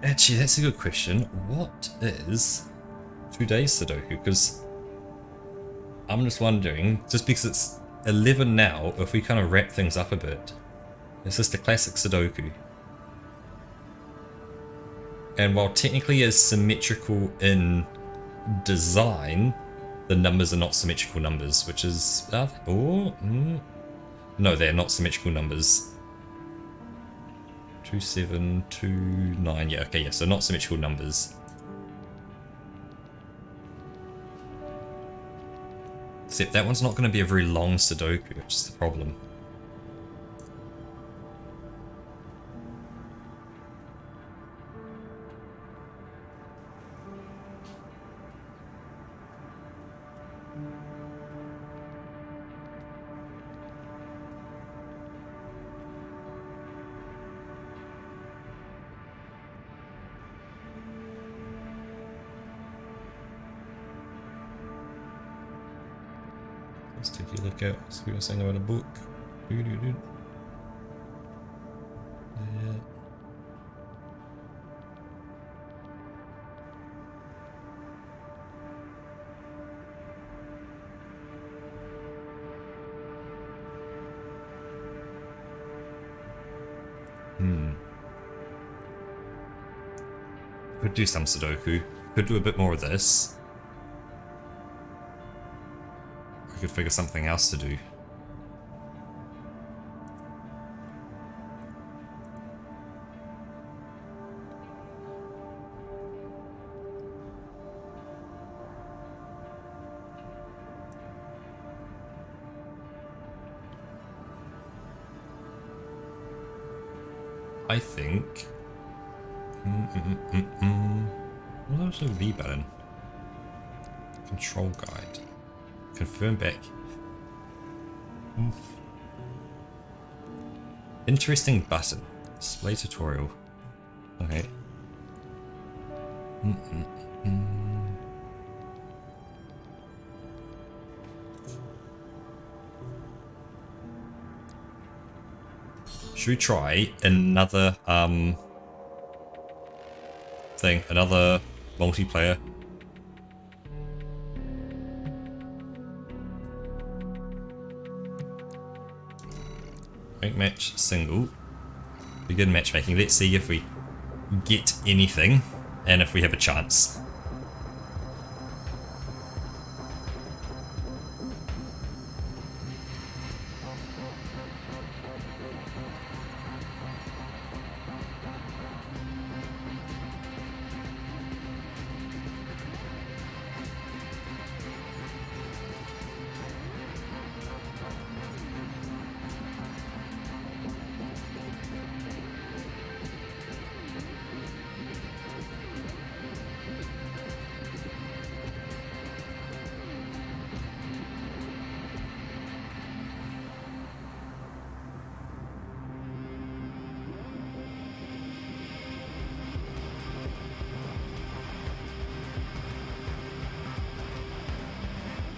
Actually, that's a good question. What is 2 days Sudoku? Because I'm just wondering, just because it's 11 now, if we kind of wrap things up a bit. It's just a classic Sudoku. And while technically is symmetrical in design, the numbers are not symmetrical numbers, which is... No, they're not symmetrical numbers. 2729, yeah, okay, yeah, so not symmetrical numbers. Except that one's not going to be a very long Sudoku, which is the problem. Let's take a look at see what I'm saying about a book. Yeah. Could do some Sudoku. Could do a bit more of this. I could figure something else to do. I think... What was the V button? Control guide. Confirm back. Interesting button. Display tutorial. Okay. Should we try another thing, another multiplayer? Match single. Begin matchmaking. Let's see if we get anything and if we have a chance.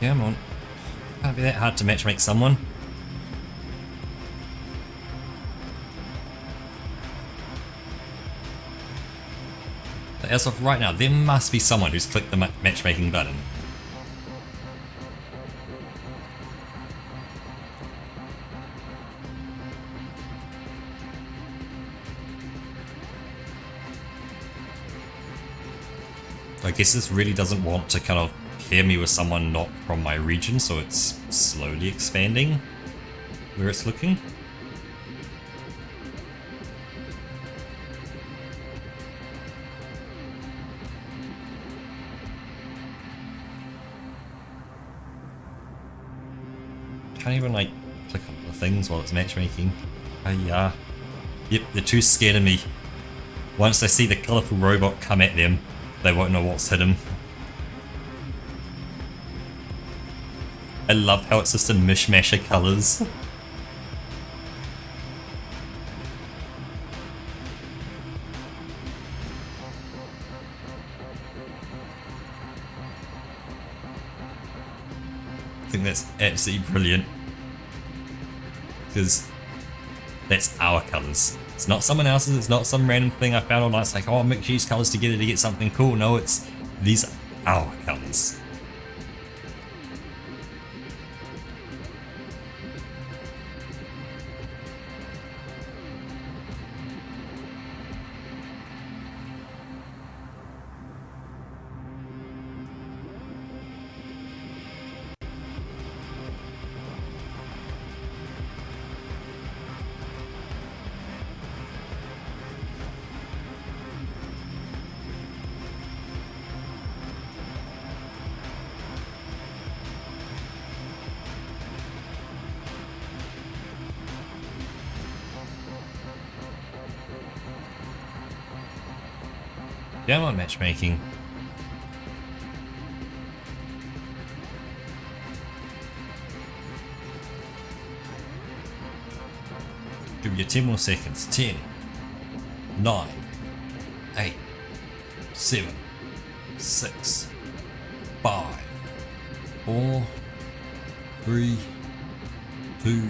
Come on. Can't be that hard to matchmake someone. But as of right now, there must be someone who's clicked the matchmaking button. I guess this really doesn't want to kind of pair me with someone not from my region, so it's slowly expanding where it's looking. Can't even like click on the things while it's matchmaking. Yep, they're too scared of me. Once they see the colourful robot come at them, they won't know what's hit them. I love how it's just a mishmash of colours. think that's absolutely brilliant. Because that's our colours. It's not someone else's, it's not some random thing I found online. It's like, oh, mix these colours together to get something cool. No, these are our colours. Come on, matchmaking. Give you 10 more seconds. 10, 9, 8, 7, 6, 5, 4, 3, 2,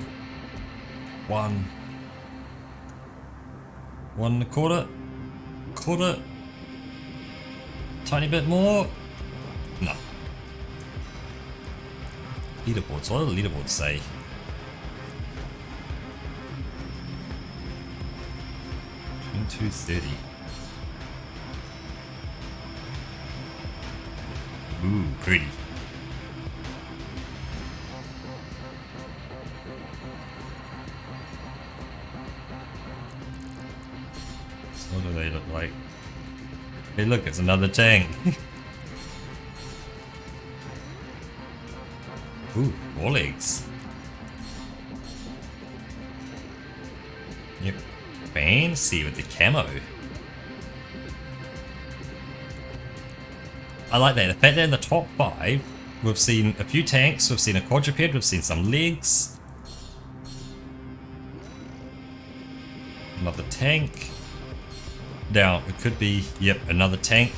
1. 1 and a quarter. Quarter. Tiny bit more. No. Leaderboards. What do the leaderboards say? Between 230. Ooh, pretty. So what do they look like? Hey look, it's another tank. Ooh, 4 legs. Yep. Fancy with the camo. I like that. The fact that in the top 5, we've seen a few tanks, we've seen a quadruped, we've seen some legs. Another tank. Now, it could be, yep, another tank.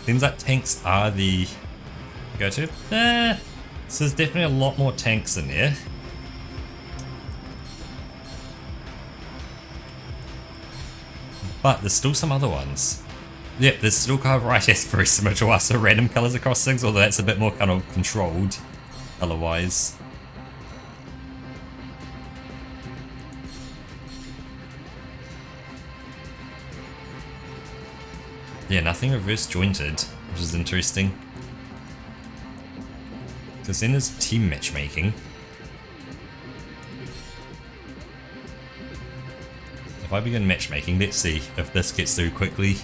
Seems like tanks are the go-to. So there's definitely a lot more tanks in there. But there's still some other ones. Yep, there's still kind of right, yes, very similar to us, so random colours across things, although that's a bit more kind of controlled, colour-wise. Yeah, nothing reverse jointed, which is interesting. Because then there's team matchmaking. If I begin matchmaking, let's see if this gets through quickly.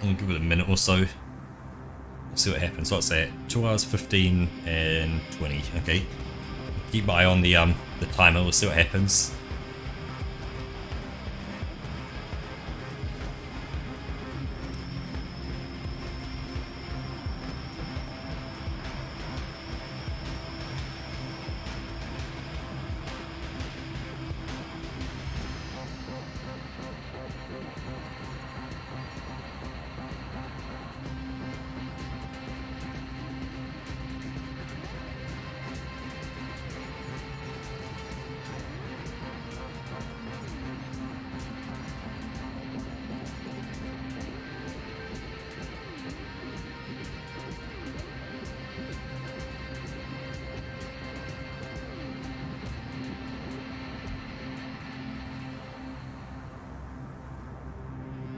I'll give it a minute or so. See what happens. What's that? 2 hours 15 and 20. Okay. Keep my eye on the timer. We'll see what happens.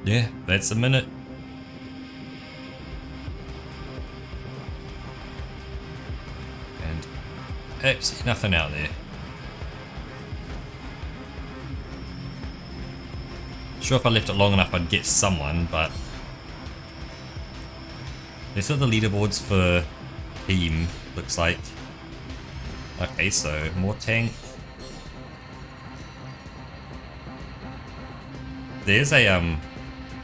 Yeah, that's a minute. And absolutely nothing out there. Sure, if I left it long enough I'd get someone, but these are the leaderboards for team, looks like. Okay, so more tank. There's a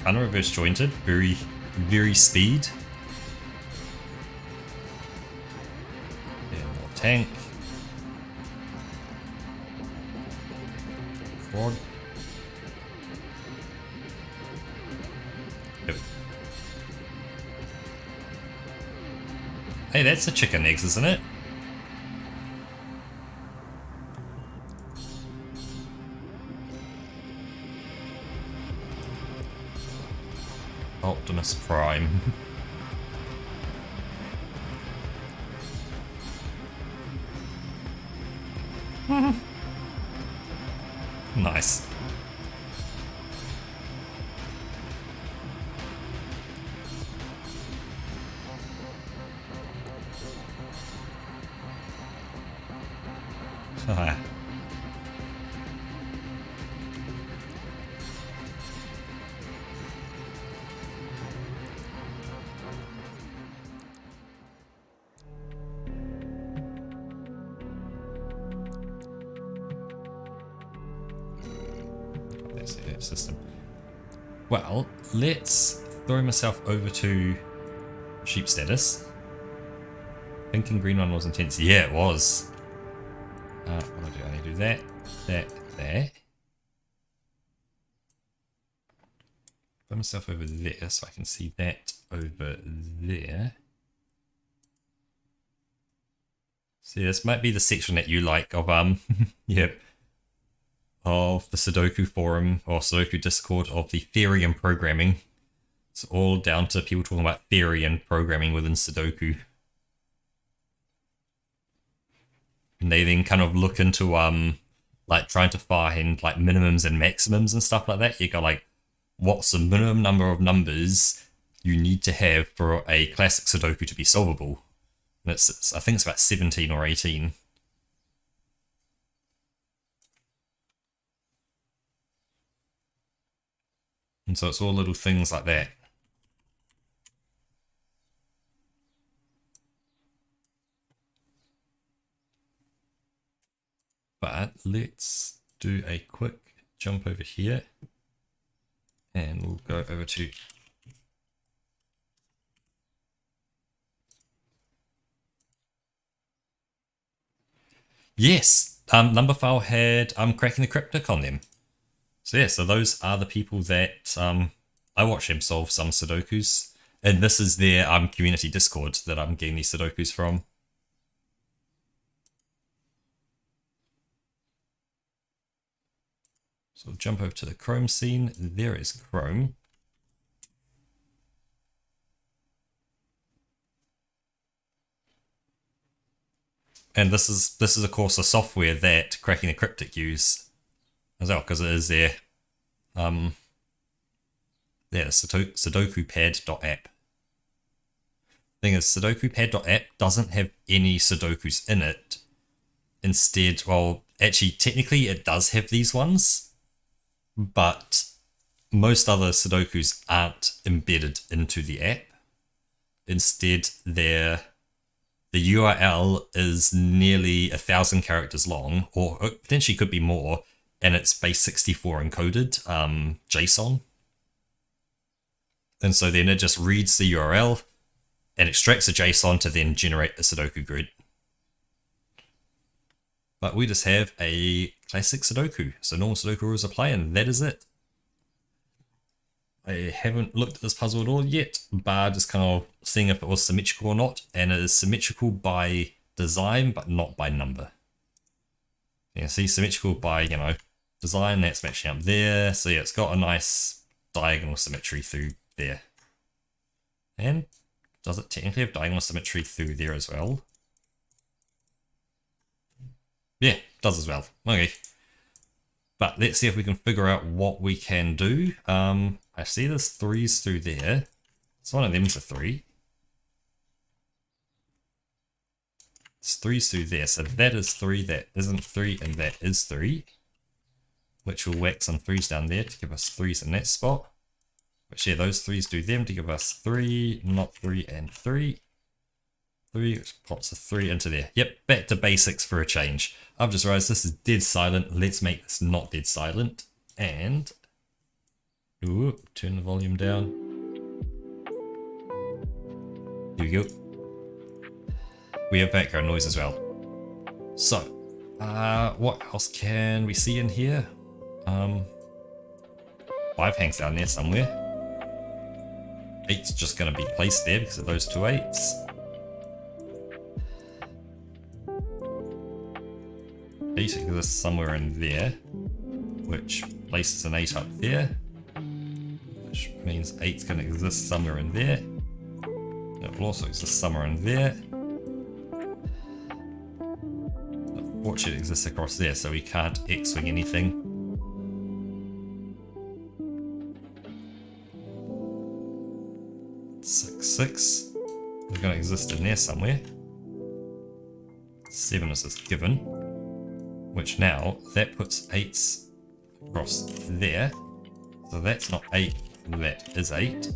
kind of reverse jointed, very speed. Yeah, more tank. Quad. Yep. Hey, that's a chicken eggs, isn't it? Optimus Prime. Nice. That's the system. Well, let's throw myself over to sheep status. Pink and green one was intense. Yeah, it was. What do I do? I need to do that, that. Put myself over there so I can see that over there. See, this might be the section that you like of yep, of the Sudoku forum or Sudoku Discord of the theory and programming. It's all down to people talking about theory and programming within Sudoku. And they then kind of look into like trying to find like minimums and maximums and stuff like that. You go like, what's the minimum number of numbers you need to have for a classic Sudoku to be solvable? And it's I think it's about 17 or 18. And so it's all little things like that. But let's do a quick jump over here. And we'll go over to yes, number file had cracking the cryptic on them. So yeah, so those are the people that I watch them solve some Sudokus, and this is their community Discord that I'm getting these Sudokus from. So we'll jump over to the Chrome scene. There is Chrome. And this is of course a software that Cracking the Cryptic use as well, because it is their SudokuPad.app. Thing is, SudokuPad.app doesn't have any Sudokus in it. Instead, well, actually technically it does have these ones, but most other Sudokus aren't embedded into the app. Instead, the URL is nearly 1,000 characters long, or potentially could be more, and it's base 64 encoded JSON. And so then it just reads the URL and extracts a JSON to then generate a Sudoku grid. But we just have a classic Sudoku. So normal Sudoku rules apply, and that is it. I haven't looked at this puzzle at all yet, but just kind of seeing if it was symmetrical or not. And it is symmetrical by design, but not by number. You can see symmetrical by, design, that's matching up there. So yeah, it's got a nice diagonal symmetry through there. And does it technically have diagonal symmetry through there as well? Yeah, it does as well. Okay. But let's see if we can figure out what we can do. I see there's 3s through there. So one of them's a 3. It's 3s through there. So that is 3, that isn't 3, and that is 3. Which will whack some 3s down there to give us 3s in that spot. Which, yeah, those 3s do them to give us 3, not 3, and 3. 3, which pops a 3 into there. Yep, back to basics for a change. I've just realized this is dead silent. Let's make this not dead silent. And ooh, turn the volume down. Here we go. We have background noise as well. So, what else can we see in here? 5 hangs down there somewhere. 8's just going to be placed there because of those 2 8s. 8 exists somewhere in there, which places an 8 up there, which means 8's going to exist somewhere in there. It will also exist somewhere in there. Fortune exists across there, so we can't X-wing anything. Six is going to exist in there somewhere. 7 is just given, which now that puts 8s across there. So that's not 8, that is 8.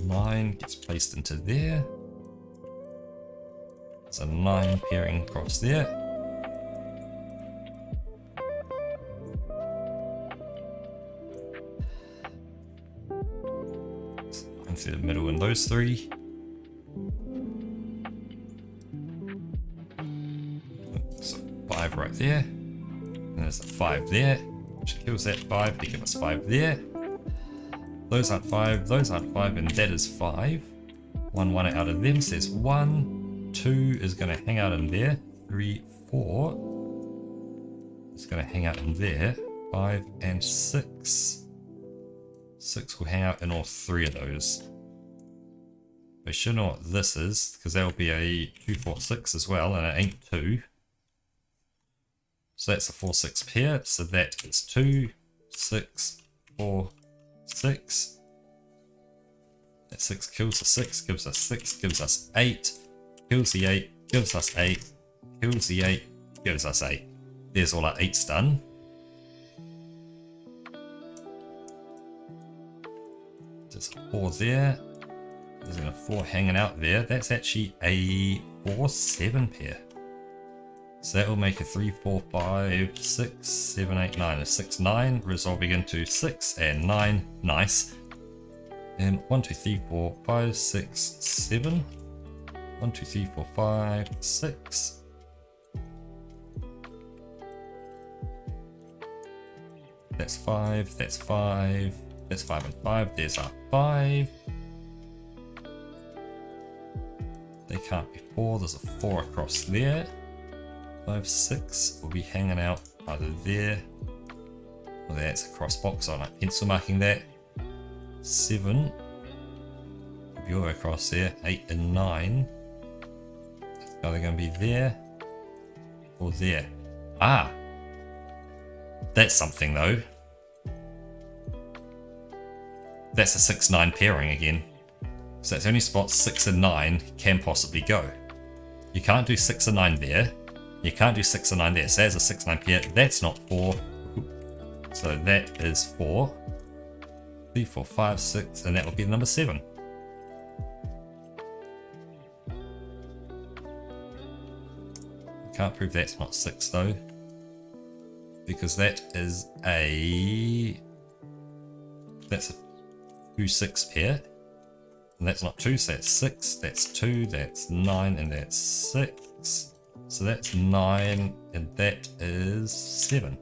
Nine gets placed into there. There's a 9 pairing across there. Through the middle in those 3. There's a 5 right there. And there's a 5 there, which kills that 5 to give us 5 there. Those aren't 5, those aren't 5, and that is 5. 1 out of them says 1. 2 is going to hang out in there. 3, 4 is going to hang out in there. 5 and 6. 6 will hang out in all 3 of those. We should know what this is, because that will be a 2, 4, 6 as well, and it ain't 2. So that's a 4, 6 pair, so that is 2, 6, 4, 6. That 6 kills the 6, gives us 6, gives us 8, kills the 8, gives us 8, kills the 8, gives us 8. There's all our 8s done. There's a 4 there. There's a 4 hanging out there. That's actually a 4, 7 pair. So that will make a 3, 4, 5, 6, 7, 8, 9. A 6, 9, resolving into 6 and 9. Nice. And 1, 2, 3, 4, 5, 6, 7. 1, 2, 3, 4, 5, 6. That's 5, that's 5. That's 5 and 5. There's our 5. They can't be 4. There's a 4 across there. 5, 6 will be hanging out either there or that's a cross box. I'm pencil marking that. 7 will be all across there. 8 and 9. It's either going to be there or there. Ah! That's something though. That's a 6, 9 pairing again. So that's the only spot 6 and 9 can possibly go. You can't do 6 and 9 there. You can't do 6 and 9 there. So there's a 6, 9 pair. That's not 4. So that is 4. 3, 4, 5, 6. And that will be the number 7. Can't prove that's not 6 though. Because that is a... That's a 2, 6 pair. And that's not 2, so that's 6, that's 2, that's 9, and that's 6. So that's 9, and that is 7.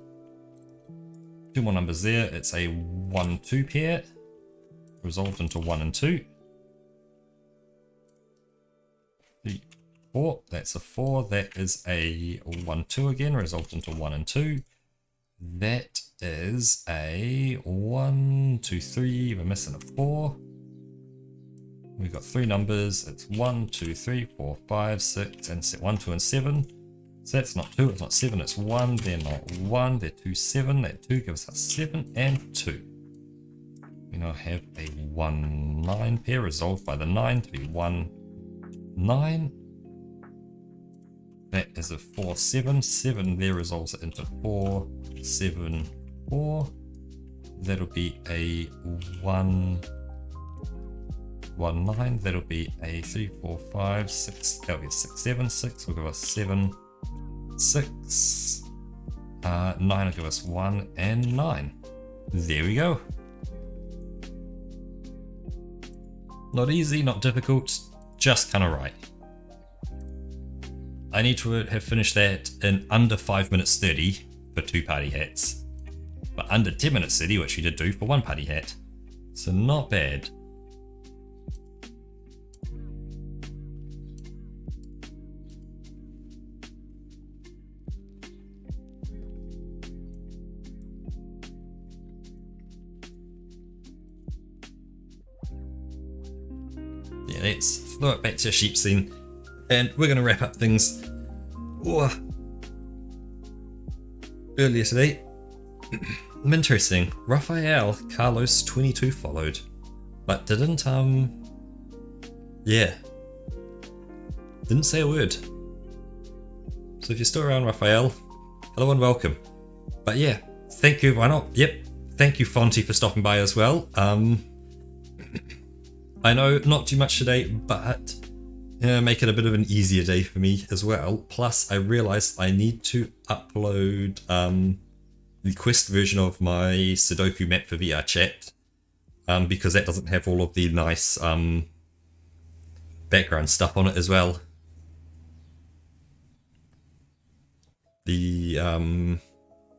2 more numbers there. It's a 1, 2 pair. Resolved into 1 and 2. 3, 4, that's a 4. That is a 1, 2 again. Resolved into 1 and 2. That is a 1, 2, 3. We're missing a 4. We've got 3 numbers. It's 1, 2, 3, 4, 5, 6, and 1, 2, and 7. So that's not 2, it's not 7, it's 1. They're not 1, they're 2, 7. That 2 gives us 7 and 2. We now have a 1, 9 pair resolved by the 9 to be 1, 9. That is a 4, 7. 7 there resolves it into 4, 7, 4. That'll be a 1, 1, 9. That'll be a 3, 4, 5, 6. That'll be a 6, 7, 6. We'll give us 7, 6. 9 will give us 1 and 9. There we go. Not easy, not difficult, just kind of right. I need to have finished that in under 5 minutes 30 for 2 party hats, but under 10 minutes 30, which we did do for 1 party hat. So not bad. Yeah, let's throw it back to a sheep scene, and we're going to wrap up things. Earlier today, interesting. Rafael Carlos 22 followed, but didn't yeah, didn't say a word. So if you're still around, Rafael, hello and welcome. But yeah, thank you. Why not? Yep, thank you, Fonty, for stopping by as well. I know not too much today, but make it a bit of an easier day for me as well. Plus, I realized I need to upload the Quest version of my Sudoku map for VR chat, because that doesn't have all of the nice background stuff on it as well. The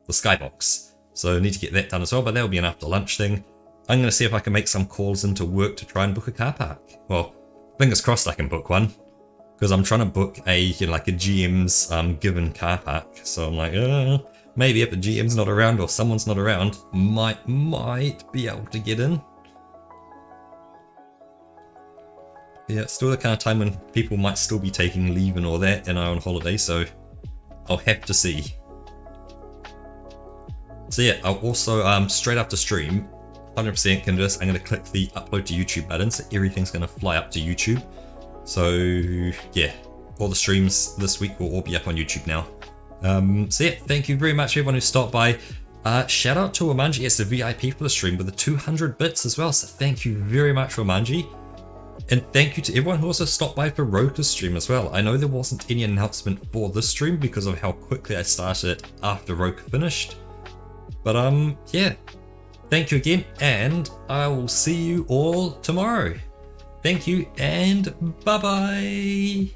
skybox. So I need to get that done as well, but that'll be an after lunch thing. I'm going to see if I can make some calls into work to try and book a car park. Well, fingers crossed I can book one, because I'm trying to book a like a GM's given car park. So I'm like, maybe if the GM's not around or someone's not around, might be able to get in. Yeah, it's still the kind of time when people might still be taking leave and all that and are on holiday, so I'll have to see. So yeah, I'll also straight after stream, 100% can do this. I'm going to click the upload to YouTube button, so everything's going to fly up to YouTube. So yeah, all the streams this week will all be up on YouTube now. So yeah, thank you very much everyone who stopped by. Shout out to Omanji, it's the VIP for the stream with the 200 bits as well, so thank you very much, Omanji. And thank you to everyone who also stopped by for Roka's stream as well. I know there wasn't any announcement for this stream because of how quickly I started after Roka finished. But yeah, thank you again, and I will see you all tomorrow. Thank you, and bye-bye.